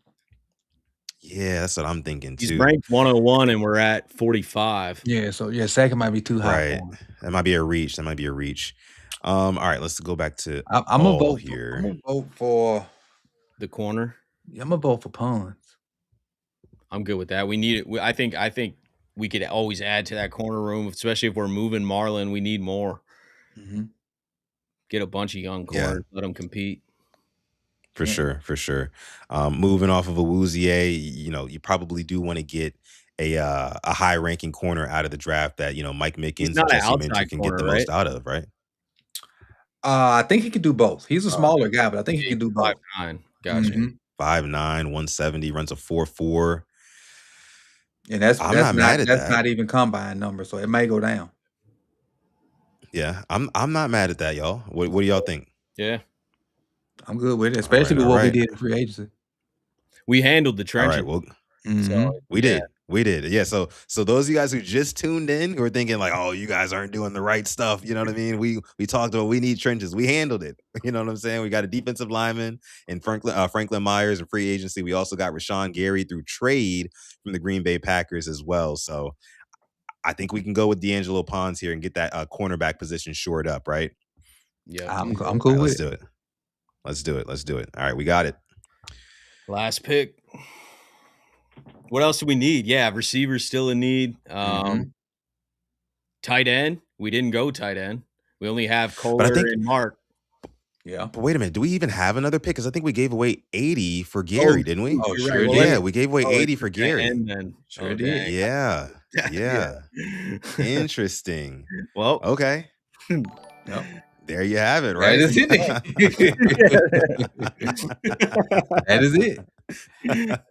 Yeah, that's what I'm thinking He's too. ranked 101 and we're at 45. Yeah, so second might be too high Right. for him. That might be a reach. All right, let's go back to I'm gonna vote here. I'm gonna vote for The corner. I'm gonna vote for Pons. I'm good with that. We need it. I think we could always add to that corner room, especially if we're moving Marlon. We need more. Get a bunch of young corners, let them compete. For sure. Moving off of Awuzie, you probably do want to get a high-ranking corner out of the draft that Mike Mickens and not an Jesse Minter outside can corner, get the most out of, right? I think he could do both. He's a smaller guy, but I think he can do both. 5'9". Gotcha. 5'9", 170, runs a 4.4. And that's not mad at that's that. not even combine number, so it may go down. Yeah, I'm not mad at that, y'all. What do y'all think? Yeah, I'm good with it, especially with what we did in free agency. We handled the All trenches. right, well, So, we did. Yeah, so those of you guys who just tuned in who are thinking like, oh, you guys aren't doing the right stuff, you know what I mean? We talked about we need trenches. We handled it. You know what I'm saying? We got a defensive lineman in Franklin Myers in free agency. We also got Rashawn Gary through trade from the Green Bay Packers as well. So I think we can go with D'Angelo Pons here and get that cornerback position shored up, right? Yeah, I'm cool with it. Let's do it. All right, we got it. Last pick. What else do we need? Yeah, receivers still in need. Tight end. We didn't go tight end. We only have Kohler and Mark. Yeah. But wait a minute. Do we even have another pick? Because I think we gave away 80 for Gary, didn't we? Oh, sure right. did. Yeah, we gave away 80 for Gary. Then. Sure did. Yeah. Interesting. Well, okay. Yep. There you have it, right? That is it. That is it.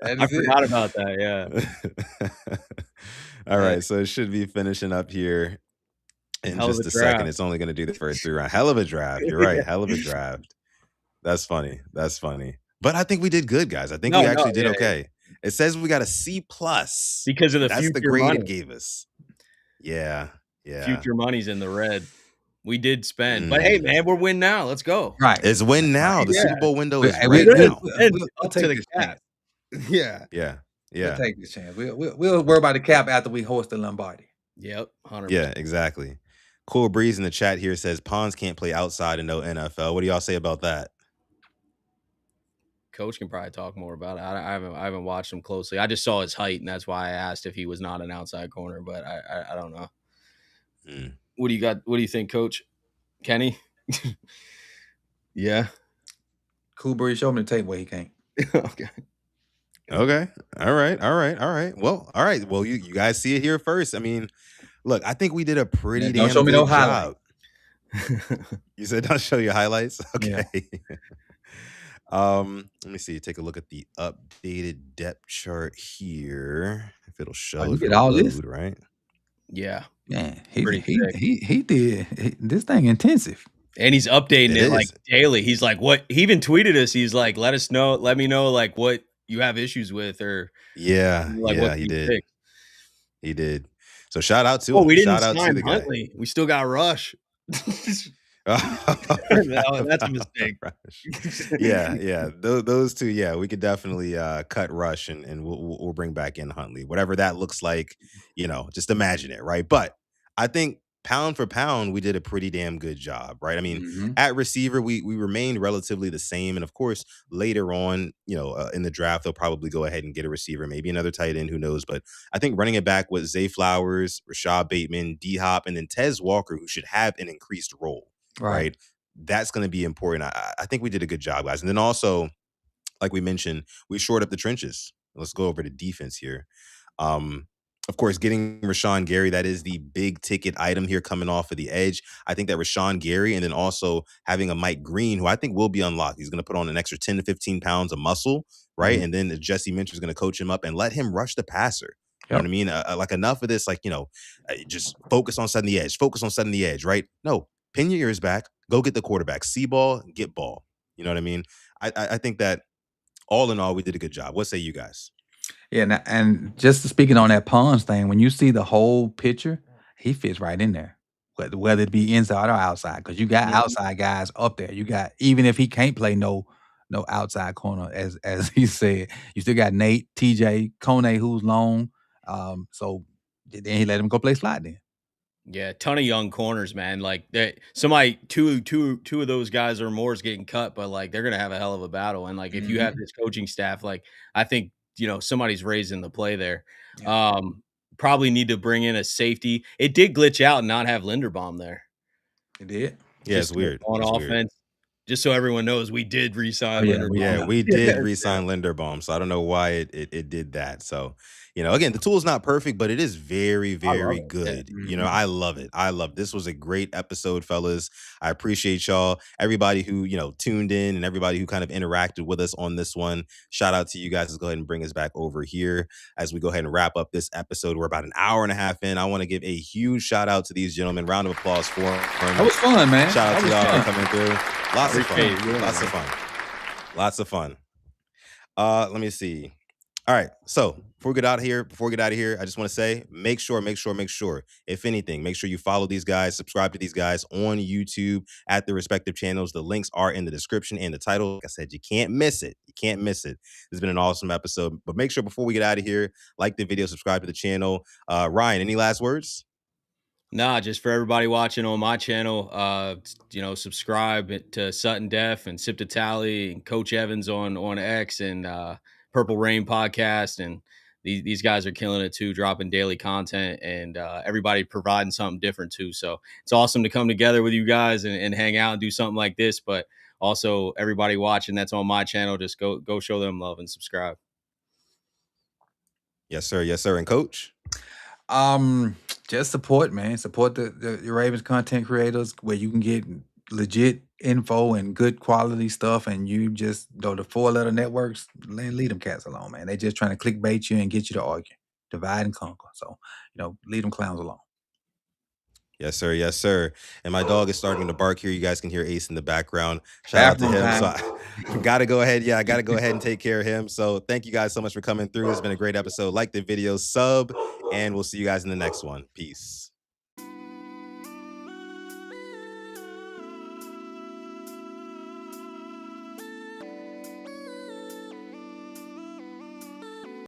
I forgot about that. Yeah. All right. So it should be finishing up here in just a second. It's only going to do the first 3 rounds. Hell of a draft. You're right. Hell of a draft. That's funny. But I think we did good, guys. I think we actually did okay. It says we got a C+ because of that's the grade money it gave us. Yeah. Future money's in the red. We did spend, but hey, man, we're win now. Let's go. Right. It's win now. The Super Bowl window is now. We'll take the cap. Yeah. We'll take this chance. We'll worry about the cap after we host the Lombardi. Yep. 100%. Yeah, exactly. Cool Breeze in the chat here says Pons can't play outside in no NFL. What do y'all say about that? Coach can probably talk more about it. I haven't watched him closely. I just saw his height, and that's why I asked if he was not an outside corner. But I don't know. What do you got? What do you think, Coach Kenny? Yeah. Cool Breeze, show him the tape where he can't. Okay. All right. Well, all right. Well, you guys see it here first. I mean, look, I think we did a pretty damn good job. Highlight. You said don't show your highlights? Okay. Let me see. Take a look at the updated depth chart here. If it'll show. You get all this, right? Yeah. Man, he did this thing intensive. And he's updating it like daily. He's like, what? He even tweeted us. He's like, let me know like what you have issues with or what he did. He did. So shout out to Oh, him. we didn't Shout out to sign the guy. Huntley. We still got Rush. I forgot No, that's a about mistake. Rush. Yeah, yeah. Those two, yeah, we could definitely cut Rush and we'll bring back in Huntley. Whatever that looks like, just imagine it, right? But I think pound for pound, we did a pretty damn good job, right? I mean, Mhm. at receiver, we remained relatively the same. And of course, later on, in the draft, they'll probably go ahead and get a receiver, maybe another tight end, who knows? But I think running it back with Zay Flowers, Rashad Bateman, D Hop, and then Tez Walker, who should have an increased role, Right. right? That's going to be important. I think we did a good job, guys. And then also, like we mentioned, we shored up the trenches. Let's go over to defense here. Um, of course, getting Rashawn Gary, that is the big ticket item here coming off of the edge. I think that Rashawn Gary and then also having a Mike Green, who I think will be unlocked. He's going to put on an extra 10 to 15 pounds of muscle, right? Mhm. And then Jesse Minter is going to coach him up and let him rush the passer. You know what I Yep. mean? Like enough of this, just focus on setting the edge, focus on setting the edge, right? No, pin your ears back, go get the quarterback, see ball, get ball. You know what I mean? I think that all in all, we did a good job. What say you guys? Yeah, and just speaking on that Pons thing, when you see the whole picture, he fits right in there, whether it be inside or outside, because you got Mhm. outside guys up there. You got even if he can't play no outside corner, as he said, you still got Nate, TJ, Kone, who's long. So then he let him go play slot then. Yeah, ton of young corners, man. Like that, somebody two of those guys or more is getting cut, but like they're gonna have a hell of a battle. And like if you have Mhm. this coaching staff, like I think somebody's raising the play there. Yeah, Um, Probably need to bring in a safety. It did glitch out and not have Linderbaum there. he did. Yeah, it's Just weird. on It's weird. offense, just so everyone knows, we did Oh re-sign yeah, we Linderbaum. Yeah, did. we did Yes, yeah. re-sign Linderbaum, so I don't know why it did that. So, again, the tool is not perfect, but it is very, I love very it. Yeah. good. Mhm. I love it. I love this was a great episode, fellas. I appreciate y'all, everybody who tuned in, and everybody who kind of interacted with us on this one. Shout out to you guys. Let's go ahead and bring us back over here as we go ahead and wrap up this episode. We're about an hour and a half in. I want to give a huge shout out to these gentlemen. Round of applause for That them. was fun, man. Shout out That to was y'all for fun. coming through. That Lots was of fun. Appreciate fun. you doing it, Lots of man. fun. Lots of fun. Let me see. All right. So before we get out of here, I just want to say, make sure, if anything, make sure you follow these guys, subscribe to these guys on YouTube at their respective channels. The links are in the description and the title. Like I said, you can't miss it. You can't miss it. This has been an awesome episode. But make sure before we get out of here, like the video, subscribe to the channel. Ryan, any last words? Nah, just for everybody watching on my channel, subscribe to Sutton Def and Sip to Tally and Coach Evans on X and Purple Rain podcast. And these guys are killing it too, dropping daily content and everybody providing something different too. So it's awesome to come together with you guys and hang out and do something like this. But also everybody watching that's on my channel, just go show them love and subscribe. Yes, sir. Yes, sir. And Coach? Um, just support, man. Support the Ravens content creators where you can get legit info and good quality stuff, and you just the 4-letter networks, leave them cats alone, man. They just trying to clickbait you and get you to argue, divide and conquer. So, leave them clowns alone. Yes, sir. Yes, sir. And my dog is starting to bark here. You guys can hear Ace in the background. Shout out to Bathroom him. So time. I gotta go ahead. Yeah, I gotta go ahead and take care of him. So thank you guys so much for coming through. It's been a great episode. Like the video, sub, and we'll see you guys in the next one. Peace.